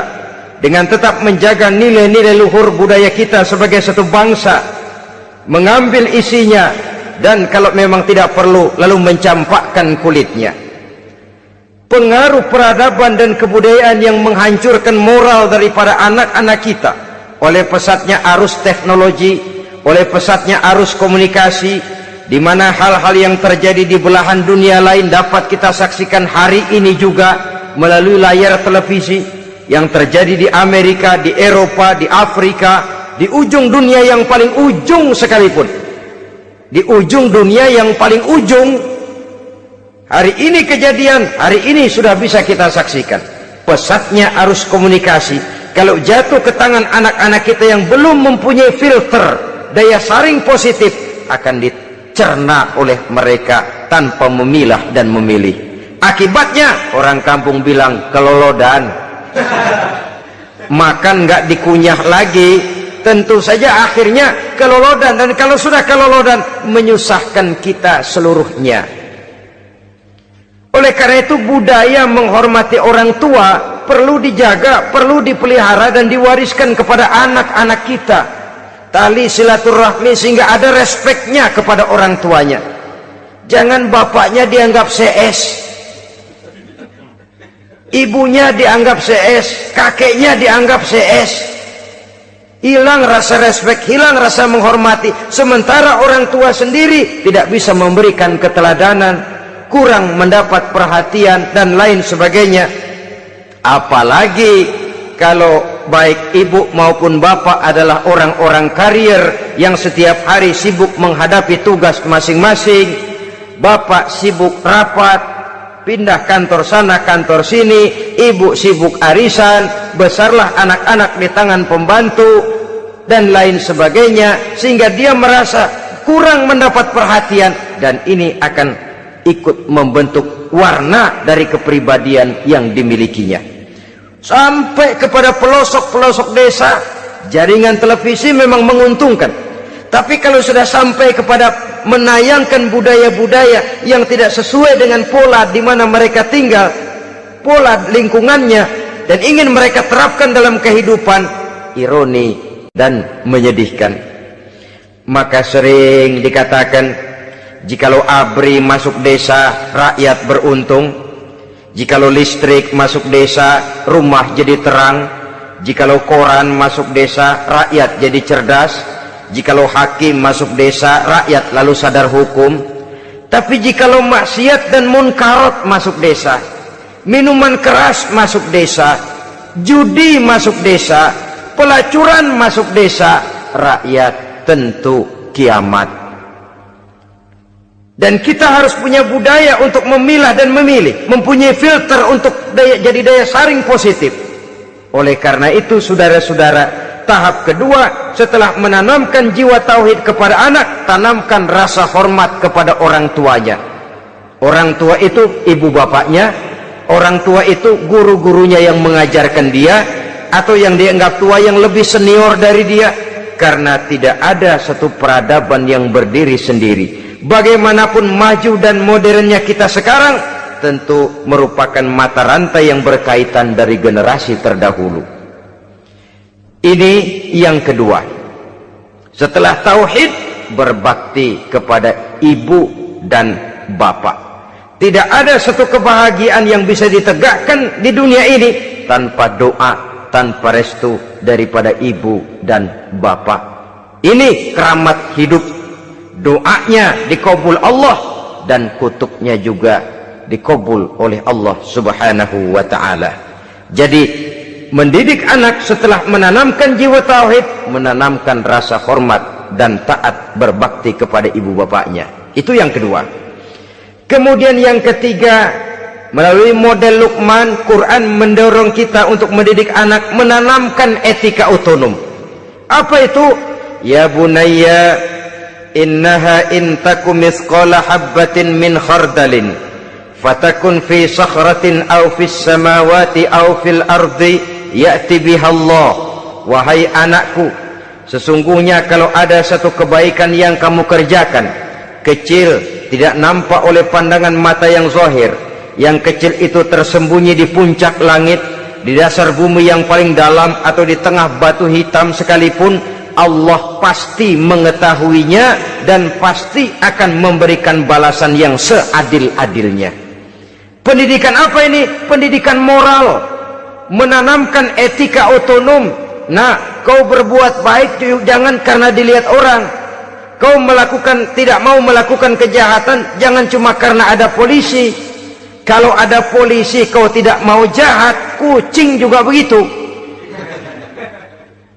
dengan tetap menjaga nilai-nilai luhur budaya kita sebagai satu bangsa, mengambil isinya, dan kalau memang tidak perlu lalu mencampakkan kulitnya. Pengaruh peradaban dan kebudayaan yang menghancurkan moral daripada anak-anak kita oleh pesatnya arus teknologi, oleh pesatnya arus komunikasi, di mana hal-hal yang terjadi di belahan dunia lain dapat kita saksikan hari ini juga melalui layar televisi, yang terjadi di Amerika, di Eropa, di Afrika, di ujung dunia yang paling ujung sekalipun. Di ujung dunia yang paling ujung, hari ini kejadian, hari ini sudah bisa kita saksikan. Pesatnya arus komunikasi, kalau jatuh ke tangan anak-anak kita yang belum mempunyai filter, daya saring positif, akan dicerna oleh mereka tanpa memilah dan memilih. Akibatnya, orang kampung bilang kelolodan. Makan nggak dikunyah lagi. Tentu saja akhirnya kelolodan, dan kalau sudah kelolodan menyusahkan kita seluruhnya. Oleh karena itu budaya menghormati orang tua perlu dijaga, perlu dipelihara dan diwariskan kepada anak-anak kita. Tali silaturahmi sehingga ada respeknya kepada orang tuanya. Jangan bapaknya dianggap CS, ibunya dianggap CS, kakeknya dianggap CS. Hilang rasa respek, hilang rasa menghormati. Sementara orang tua sendiri tidak bisa memberikan keteladanan, kurang mendapat perhatian dan lain sebagainya. Apalagi kalau baik ibu maupun bapak adalah orang-orang karier yang setiap hari sibuk menghadapi tugas masing-masing. Bapak sibuk rapat, pindah kantor sana kantor sini, ibu sibuk arisan, besarlah anak-anak di tangan pembantu dan lain sebagainya, sehingga dia merasa kurang mendapat perhatian, dan ini akan ikut membentuk warna dari kepribadian yang dimilikinya. Sampai kepada pelosok-pelosok desa, jaringan televisi memang menguntungkan, tapi kalau sudah sampai kepada menayangkan budaya-budaya yang tidak sesuai dengan pola di mana mereka tinggal, pola lingkungannya, dan ingin mereka terapkan dalam kehidupan. Ironi dan menyedihkan. Maka sering dikatakan, jikalau ABRI masuk desa, rakyat beruntung. Jikalau listrik masuk desa, rumah jadi terang. Jikalau koran masuk desa, rakyat jadi cerdas. Jikalau hakim masuk desa, rakyat lalu sadar hukum. Tapi jikalau maksiat dan munkarat masuk desa, minuman keras masuk desa, judi masuk desa, pelacuran masuk desa, rakyat tentu kiamat. Dan kita harus punya budaya untuk memilah dan memilih, mempunyai filter untuk jadi daya saring positif. Oleh karena itu, saudara-saudara, tahap kedua setelah menanamkan jiwa tauhid kepada anak, tanamkan rasa hormat kepada orang tuanya. Orang tua itu ibu bapaknya, orang tua itu guru-gurunya yang mengajarkan dia, atau yang dianggap tua yang lebih senior dari dia. Karena tidak ada satu peradaban yang berdiri sendiri. Bagaimanapun maju dan modernnya kita sekarang, tentu merupakan mata rantai yang berkaitan dari generasi terdahulu. Ini yang kedua. Setelah tauhid, berbakti kepada ibu dan bapak. Tidak ada satu kebahagiaan yang bisa ditegakkan di dunia ini tanpa doa, tanpa restu daripada ibu dan bapak. Ini keramat hidup. Doanya dikabul Allah dan kutuknya juga dikabul oleh Allah Subhanahu wa ta'ala. Jadi mendidik anak setelah menanamkan jiwa tauhid, menanamkan rasa hormat dan taat berbakti kepada ibu bapaknya. Itu yang kedua. Kemudian yang ketiga, melalui model Luqman, Quran mendorong kita untuk mendidik anak menanamkan etika otonom. Apa itu? Ya bunayya innaha in takum mithqala habbatin min khardalin fatakun fi sakhratin aw fis samawati aw fil ardi ya'ti biha Allah. Wahai anakku, sesungguhnya kalau ada satu kebaikan yang kamu kerjakan, kecil, tidak nampak oleh pandangan mata yang zahir, yang kecil itu tersembunyi di puncak langit, di dasar bumi yang paling dalam, atau di tengah batu hitam sekalipun, Allah pasti mengetahuinya dan pasti akan memberikan balasan yang seadil-adilnya. Pendidikan apa ini? Pendidikan moral, menanamkan etika otonom. Nah, kau berbuat baik jangan karena dilihat orang. Kau tidak mau melakukan kejahatan jangan cuma karena ada polisi. Kalau ada polisi kau tidak mau jahat, kucing juga begitu.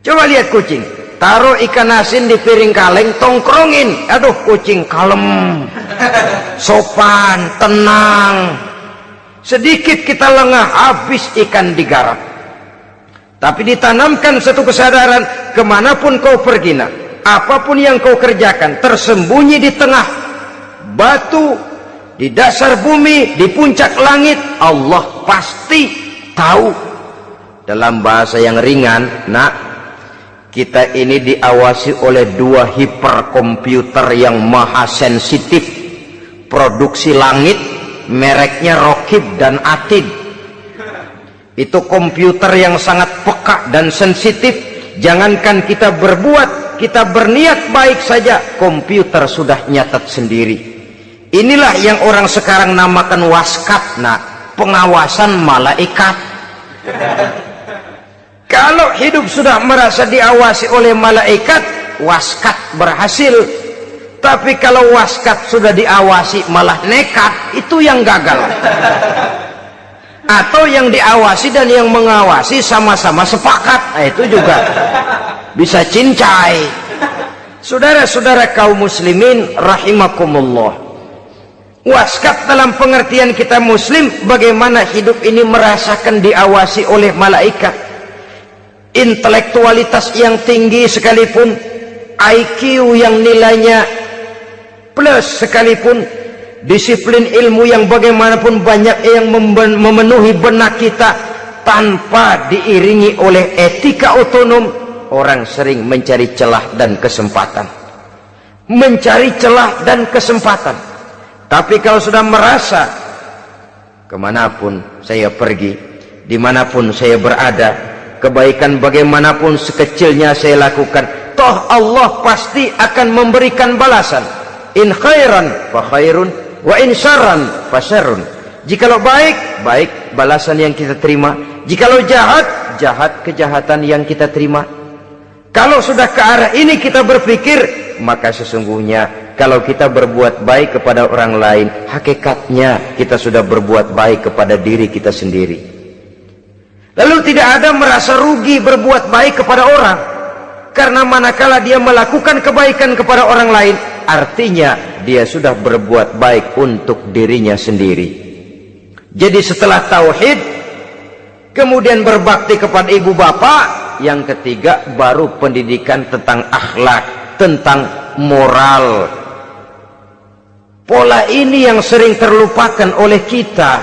Coba lihat kucing, taruh ikan asin di piring kaleng, tongkrongin, aduh kucing kalem, sopan, tenang. Sedikit kita lengah, habis ikan digarap. Tapi ditanamkan satu kesadaran, kemanapun kau pergi, nak, apapun yang kau kerjakan, tersembunyi di tengah batu, di dasar bumi, di puncak langit, Allah pasti tahu. Dalam bahasa yang ringan, nak, kita ini diawasi oleh dua hiperkomputer yang maha sensitif, produksi langit, mereknya Rokib dan Atid. Itu komputer yang sangat peka dan sensitif. Jangankan kita berbuat, kita berniat baik saja, komputer sudah nyatat sendiri. Inilah yang orang sekarang namakan waskat, nah, pengawasan malaikat. Kalau hidup sudah merasa diawasi oleh malaikat, waskat berhasil. Tapi kalau waskat sudah diawasi malah nekat, itu yang gagal. Atau yang diawasi dan yang mengawasi sama-sama sepakat, nah, itu juga bisa cincai. Saudara-saudara kaum muslimin rahimakumullah, waskat dalam pengertian kita muslim, bagaimana hidup ini merasakan diawasi oleh malaikat. Intelektualitas yang tinggi sekalipun, IQ yang nilainya plus sekalipun, disiplin ilmu yang bagaimanapun banyak yang memenuhi benak kita, tanpa diiringi oleh etika otonom, orang sering mencari celah dan kesempatan. mencari celah dan kesempatan. Tapi kalau sudah merasa kemanapun saya pergi, dimanapun saya berada, kebaikan bagaimanapun sekecilnya saya lakukan, toh Allah pasti akan memberikan balasan. In khairan fa khairun, wa in syarran fa syarrun. Jikalau baik, baik balasan yang kita terima. Jikalau jahat, jahat kejahatan yang kita terima. Kalau sudah ke arah ini kita berpikir, maka sesungguhnya kalau kita berbuat baik kepada orang lain, hakikatnya kita sudah berbuat baik kepada diri kita sendiri. Lalu tidak ada merasa rugi berbuat baik kepada orang, karena manakala dia melakukan kebaikan kepada orang lain, artinya dia sudah berbuat baik untuk dirinya sendiri. Jadi setelah tauhid, kemudian berbakti kepada ibu bapak, yang ketiga baru pendidikan tentang akhlak, tentang moral. Pola ini yang sering terlupakan oleh kita,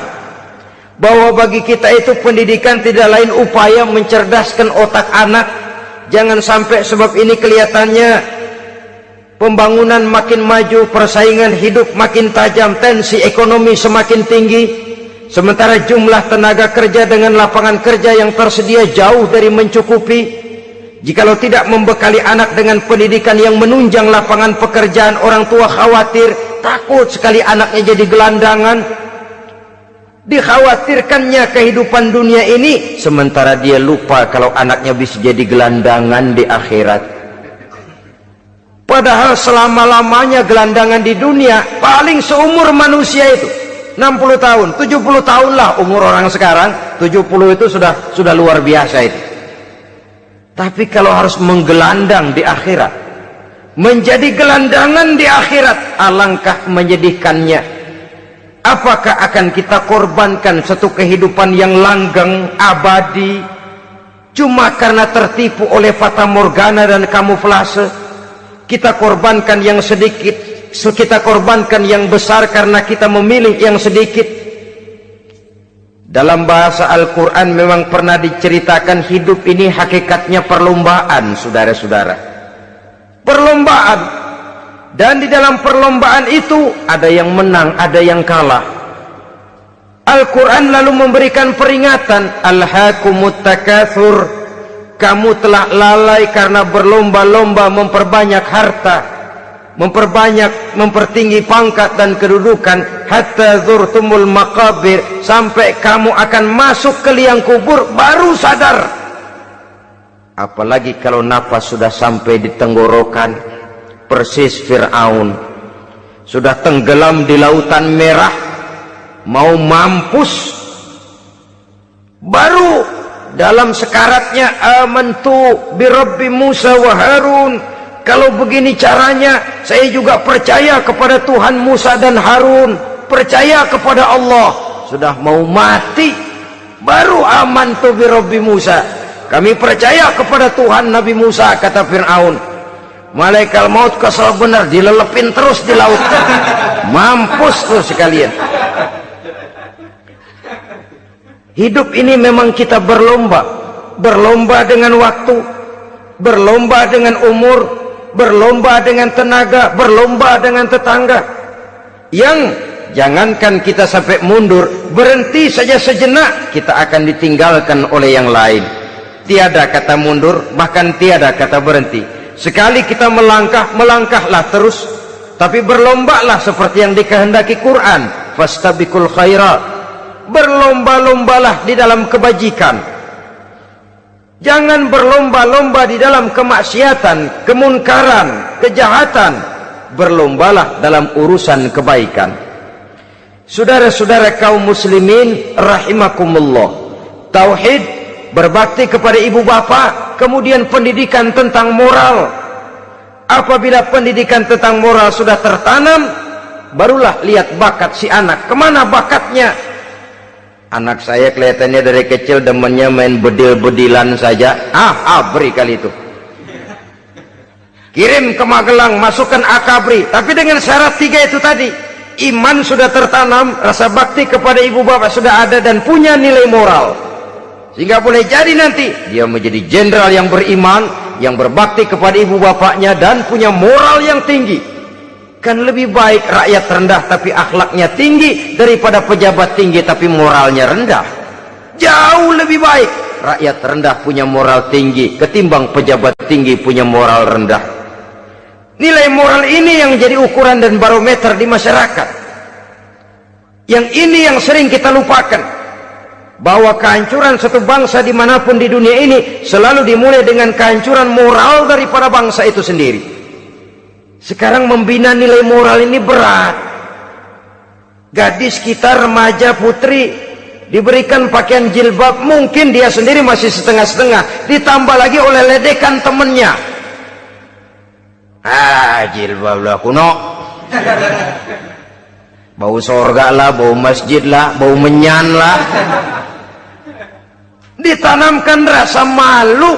bahwa bagi kita itu pendidikan tidak lain upaya mencerdaskan otak anak. Jangan sampai sebab ini kelihatannya pembangunan makin maju, persaingan hidup makin tajam, tensi ekonomi semakin tinggi, sementara jumlah tenaga kerja dengan lapangan kerja yang tersedia jauh dari mencukupi. Jikalau tidak membekali anak dengan pendidikan yang menunjang lapangan pekerjaan, orang tua khawatir, takut sekali anaknya jadi gelandangan. Dikhawatirkannya kehidupan dunia ini, sementara dia lupa kalau anaknya bisa jadi gelandangan di akhirat. Padahal selama-lamanya gelandangan di dunia paling seumur manusia itu 60 tahun, 70 tahun lah umur orang sekarang. 70 itu sudah luar biasa itu. Tapi kalau harus menggelandang di akhirat, menjadi gelandangan di akhirat, alangkah menyedihkannya. Apakah akan kita korbankan satu kehidupan yang langgeng, abadi, cuma karena tertipu oleh fata morgana dan kamuflase? Kita korbankan yang sedikit, kita korbankan yang besar karena kita memilih yang sedikit. Dalam bahasa Al-Quran memang pernah diceritakan hidup ini hakikatnya perlombaan, saudara-saudara. Perlombaan. Dan di dalam perlombaan itu ada yang menang, ada yang kalah. Al-Quran lalu memberikan peringatan, Alhaakumut takatsur, kamu telah lalai karena berlomba-lomba memperbanyak harta, mempertinggi pangkat dan kedudukan, hatta zurtumul maqabir, sampai kamu akan masuk ke liang kubur baru sadar. Apalagi kalau nafas sudah sampai di tenggorokan, persis Fir'aun sudah tenggelam di lautan merah, mau mampus, baru dalam sekaratnya amantu birabbi Musa wa Harun, kalau begini caranya saya juga percaya kepada Tuhan Musa dan Harun, percaya kepada Allah. Sudah mau mati baru amantu birabbi Musa, kami percaya kepada Tuhan Nabi Musa, kata Fir'aun. Malaikat maut kesal benar, dilelepin terus di laut, mampus terus sekalian. Hidup ini memang kita berlomba dengan waktu, berlomba dengan umur, berlomba dengan tenaga, berlomba dengan tetangga. Yang jangankan kita sampai mundur, berhenti saja sejenak, kita akan ditinggalkan oleh yang lain. Tiada kata mundur, bahkan tiada kata berhenti. Sekali kita melangkah, melangkahlah terus. Tapi berlombalah seperti yang dikehendaki Quran, fastabiqul khairat, berlomba-lombalah di dalam kebajikan. Jangan berlomba-lomba di dalam kemaksiatan, kemunkaran, kejahatan. Berlombalah dalam urusan kebaikan. Saudara-saudara kaum muslimin rahimakumullah, tauhid, berbakti kepada ibu bapa, kemudian pendidikan tentang moral. Apabila pendidikan tentang moral sudah tertanam, barulah lihat bakat si anak. Kemana bakatnya? Anak saya kelihatannya dari kecil demennya main bedil-bedilan saja. Abri kali itu. Kirim ke Magelang, masukkan akabri. Tapi dengan syarat 3 itu tadi. Iman sudah tertanam, rasa bakti kepada ibu bapak sudah ada, dan punya nilai moral. Sehingga boleh jadi nanti dia menjadi jenderal yang beriman, yang berbakti kepada ibu bapaknya, dan punya moral yang tinggi. Kan lebih baik rakyat rendah tapi akhlaknya tinggi daripada pejabat tinggi tapi moralnya rendah. Jauh lebih baik rakyat rendah punya moral tinggi ketimbang pejabat tinggi punya moral rendah. Nilai moral ini yang jadi ukuran dan barometer di masyarakat. Yang ini yang sering kita lupakan, bahwa kehancuran satu bangsa dimanapun di dunia ini selalu dimulai dengan kehancuran moral daripada bangsa itu sendiri. Sekarang membina nilai moral ini berat. Gadis kita, remaja, putri diberikan pakaian jilbab, mungkin dia sendiri masih setengah-setengah, ditambah lagi oleh ledekan temennya. Jilbab lah kuno, bau sorga lah, bau masjid lah, bau menyan lah. Ditanamkan rasa malu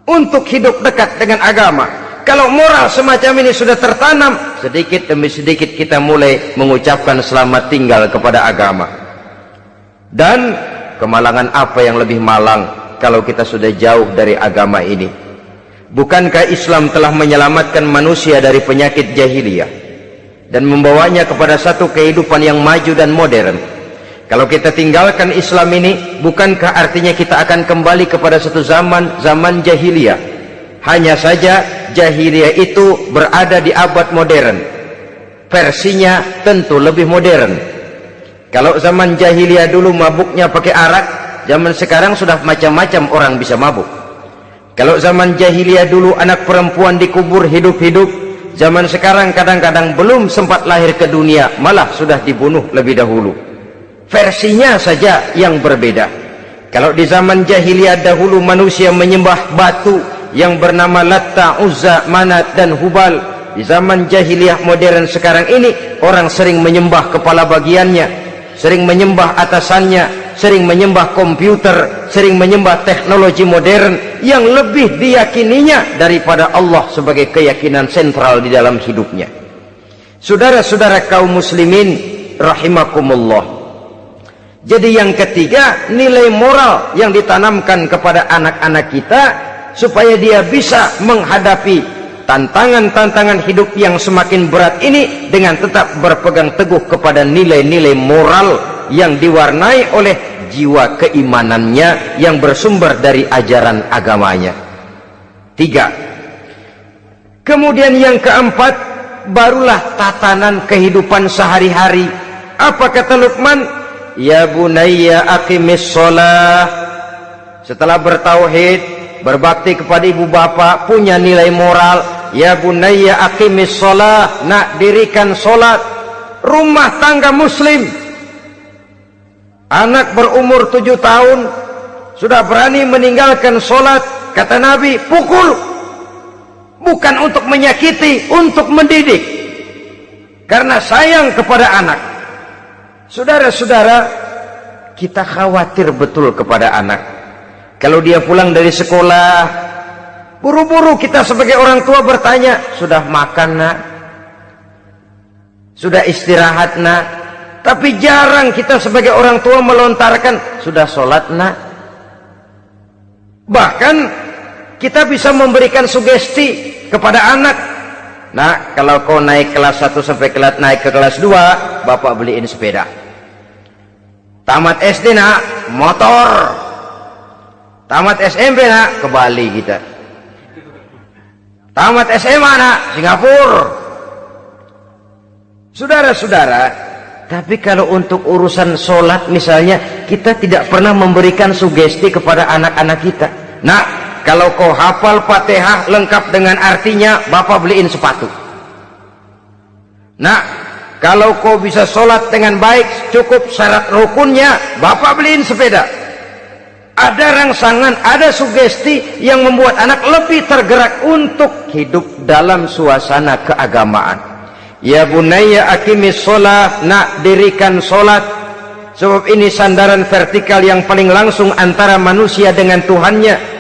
untuk hidup dekat dengan agama. Kalau moral semacam ini sudah tertanam, sedikit demi sedikit kita mulai mengucapkan selamat tinggal kepada agama. Dan kemalangan apa yang lebih malang kalau kita sudah jauh dari agama ini? Bukankah Islam telah menyelamatkan manusia dari penyakit jahiliyah dan membawanya kepada satu kehidupan yang maju dan modern? Kalau kita tinggalkan Islam ini, bukankah artinya kita akan kembali kepada satu zaman jahiliyah? Hanya saja jahiliyah itu berada di abad modern. Versinya tentu lebih modern. Kalau zaman jahiliyah dulu mabuknya pakai arak, zaman sekarang sudah macam-macam orang bisa mabuk. Kalau zaman jahiliyah dulu anak perempuan dikubur hidup-hidup, zaman sekarang kadang-kadang belum sempat lahir ke dunia, malah sudah dibunuh lebih dahulu. Versinya saja yang berbeda. Kalau di zaman jahiliyah dahulu manusia menyembah batu yang bernama Latta, Uzza, Manat dan Hubal, di zaman jahiliyah modern sekarang ini orang sering menyembah kepala bagiannya, sering menyembah atasannya, sering menyembah komputer, sering menyembah teknologi modern yang lebih diyakininya daripada Allah sebagai keyakinan sentral di dalam hidupnya. Saudara-saudara kaum muslimin rahimakumullah. Jadi yang ketiga, nilai moral yang ditanamkan kepada anak-anak kita supaya dia bisa menghadapi tantangan-tantangan hidup yang semakin berat ini dengan tetap berpegang teguh kepada nilai-nilai moral yang diwarnai oleh jiwa keimanannya yang bersumber dari ajaran agamanya. 3. Kemudian yang keempat, barulah tatanan kehidupan sehari-hari. Apa kata Luqman? Ya bunayya aqimis sholah. Setelah bertauhid, berbakti kepada ibu bapak, punya nilai moral. Ya bunayya aqimis sholah, nak dirikan sholat. Rumah tangga muslim, anak berumur 7 tahun sudah berani meninggalkan sholat, kata Nabi, pukul. Bukan untuk menyakiti, untuk mendidik, karena sayang kepada anak. Saudara-saudara, kita khawatir betul kepada anak. Kalau dia pulang dari sekolah, buru-buru kita sebagai orang tua bertanya, sudah makan nak? Sudah istirahat nak? Tapi jarang kita sebagai orang tua melontarkan, sudah sholat nak? Bahkan kita bisa memberikan sugesti kepada anak. Nah, kalau kau naik kelas 1 sampai naik ke kelas 2, bapak beliin sepeda. Tamat SD nak, motor. Tamat SMP nak, ke Bali kita. Tamat SMA nak, Singapura. Saudara-saudara, tapi kalau untuk urusan sholat misalnya, kita tidak pernah memberikan sugesti kepada anak-anak kita. Nah, kalau kau hafal Fatihah lengkap dengan artinya, bapak beliin sepatu. Nah, kalau kau bisa sholat dengan baik, cukup syarat rukunnya, bapak beliin sepeda. Ada rangsangan, ada sugesti yang membuat anak lebih tergerak untuk hidup dalam suasana keagamaan. Ya bunayya aqimis sholah, nak dirikan sholat. Sebab ini sandaran vertikal yang paling langsung antara manusia dengan Tuhannya.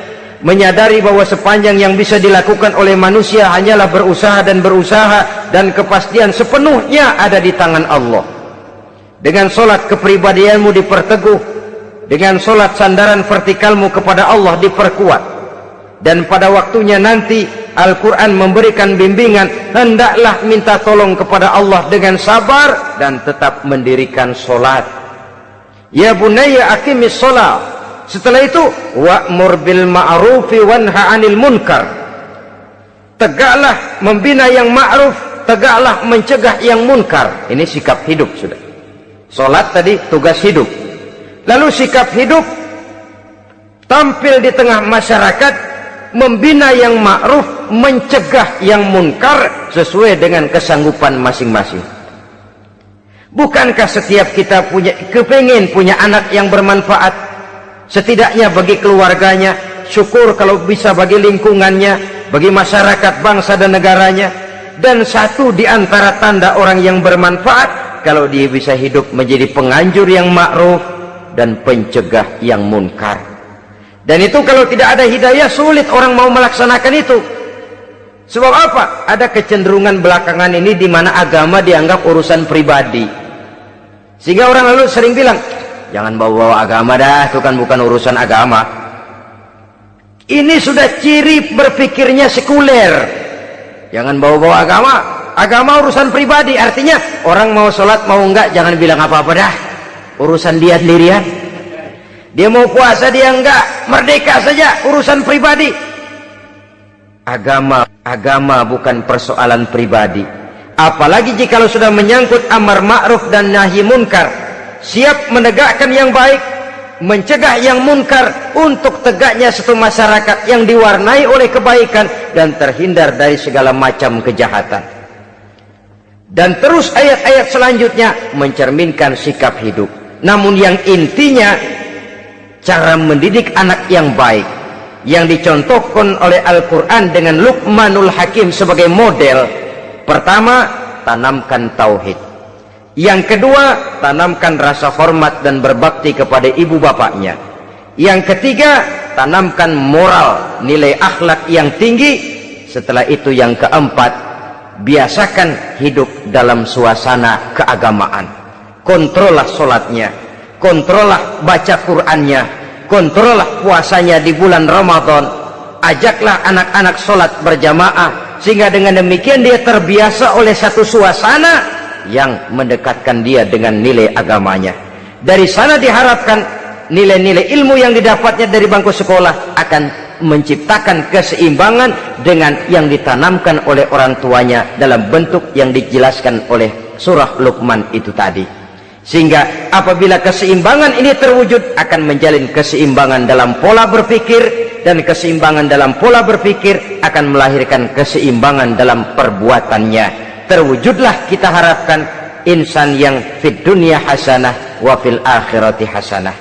Menyadari bahwa sepanjang yang bisa dilakukan oleh manusia hanyalah berusaha, dan kepastian sepenuhnya ada di tangan Allah. Dengan sholat kepribadianmu diperteguh, dengan sholat sandaran vertikalmu kepada Allah diperkuat, dan pada waktunya nanti Al-Quran memberikan bimbingan, hendaklah minta tolong kepada Allah dengan sabar dan tetap mendirikan solat. Ya bunayya aqimis sholat. Setelah itu wa'mur bil ma'rufi wanha 'anil munkar. Tegaklah membina yang ma'ruf, tegaklah mencegah yang munkar. Ini sikap hidup sudah. Solat tadi tugas hidup. Lalu sikap hidup tampil di tengah masyarakat, membina yang ma'ruf, mencegah yang munkar sesuai dengan kesanggupan masing-masing. Bukankah setiap kita kepingin punya anak yang bermanfaat, setidaknya bagi keluarganya, syukur kalau bisa bagi lingkungannya, bagi masyarakat, bangsa dan negaranya. Dan satu di antara tanda orang yang bermanfaat, kalau dia bisa hidup menjadi penganjur yang ma'ruf dan pencegah yang munkar. Dan itu kalau tidak ada hidayah, sulit orang mau melaksanakan itu. Sebab apa? Ada kecenderungan belakangan ini di mana agama dianggap urusan pribadi. Sehingga orang lalu sering bilang, jangan bawa-bawa agama dah, itu kan bukan urusan agama. Ini sudah ciri berpikirnya sekuler. Jangan bawa-bawa agama. Agama urusan pribadi, artinya orang mau sholat mau enggak jangan bilang apa-apa dah, urusan dia sendirian. Dia mau puasa dia enggak, merdeka saja, urusan pribadi. Agama bukan persoalan pribadi. Apalagi jika sudah menyangkut amar ma'ruf dan nahi munkar, siap menegakkan yang baik, mencegah yang munkar, untuk tegaknya satu masyarakat yang diwarnai oleh kebaikan dan terhindar dari segala macam kejahatan. Dan terus ayat-ayat selanjutnya mencerminkan sikap hidup. Namun yang intinya, cara mendidik anak yang baik yang dicontohkan oleh Al-Quran dengan Luqmanul Hakim sebagai model. Pertama, tanamkan tauhid. Yang kedua, tanamkan rasa hormat dan berbakti kepada ibu bapaknya. Yang ketiga, tanamkan moral, nilai akhlak yang tinggi. Setelah itu yang keempat, biasakan hidup dalam suasana keagamaan. Kontrollah sholatnya, kontrollah baca Qur'annya, kontrollah puasanya di bulan Ramadan. Ajaklah anak-anak sholat berjamaah, sehingga dengan demikian dia terbiasa oleh satu suasana yang mendekatkan dia dengan nilai agamanya. Dari sana diharapkan nilai-nilai ilmu yang didapatnya dari bangku sekolah akan menciptakan keseimbangan dengan yang ditanamkan oleh orang tuanya dalam bentuk yang dijelaskan oleh surah Luqman itu tadi. Sehingga apabila keseimbangan ini terwujud, akan menjalin keseimbangan dalam pola berpikir, dan keseimbangan dalam pola berpikir akan melahirkan keseimbangan dalam perbuatannya. Terwujudlah kita harapkan insan yang fid dunya hasanah wa fil akhirati hasanah.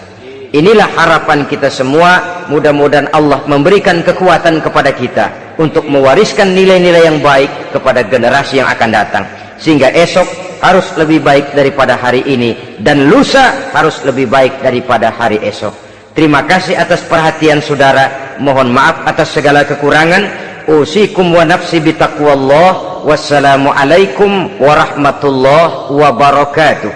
Inilah harapan kita semua. Mudah-mudahan Allah memberikan kekuatan kepada kita untuk mewariskan nilai-nilai yang baik kepada generasi yang akan datang, sehingga esok harus lebih baik daripada hari ini, dan lusa harus lebih baik daripada hari esok. Terima kasih atas perhatian saudara. Mohon maaf atas segala kekurangan. Usikum wa nafsi bitaqwallah. Wassalamualaikum warahmatullahi wabarakatuh.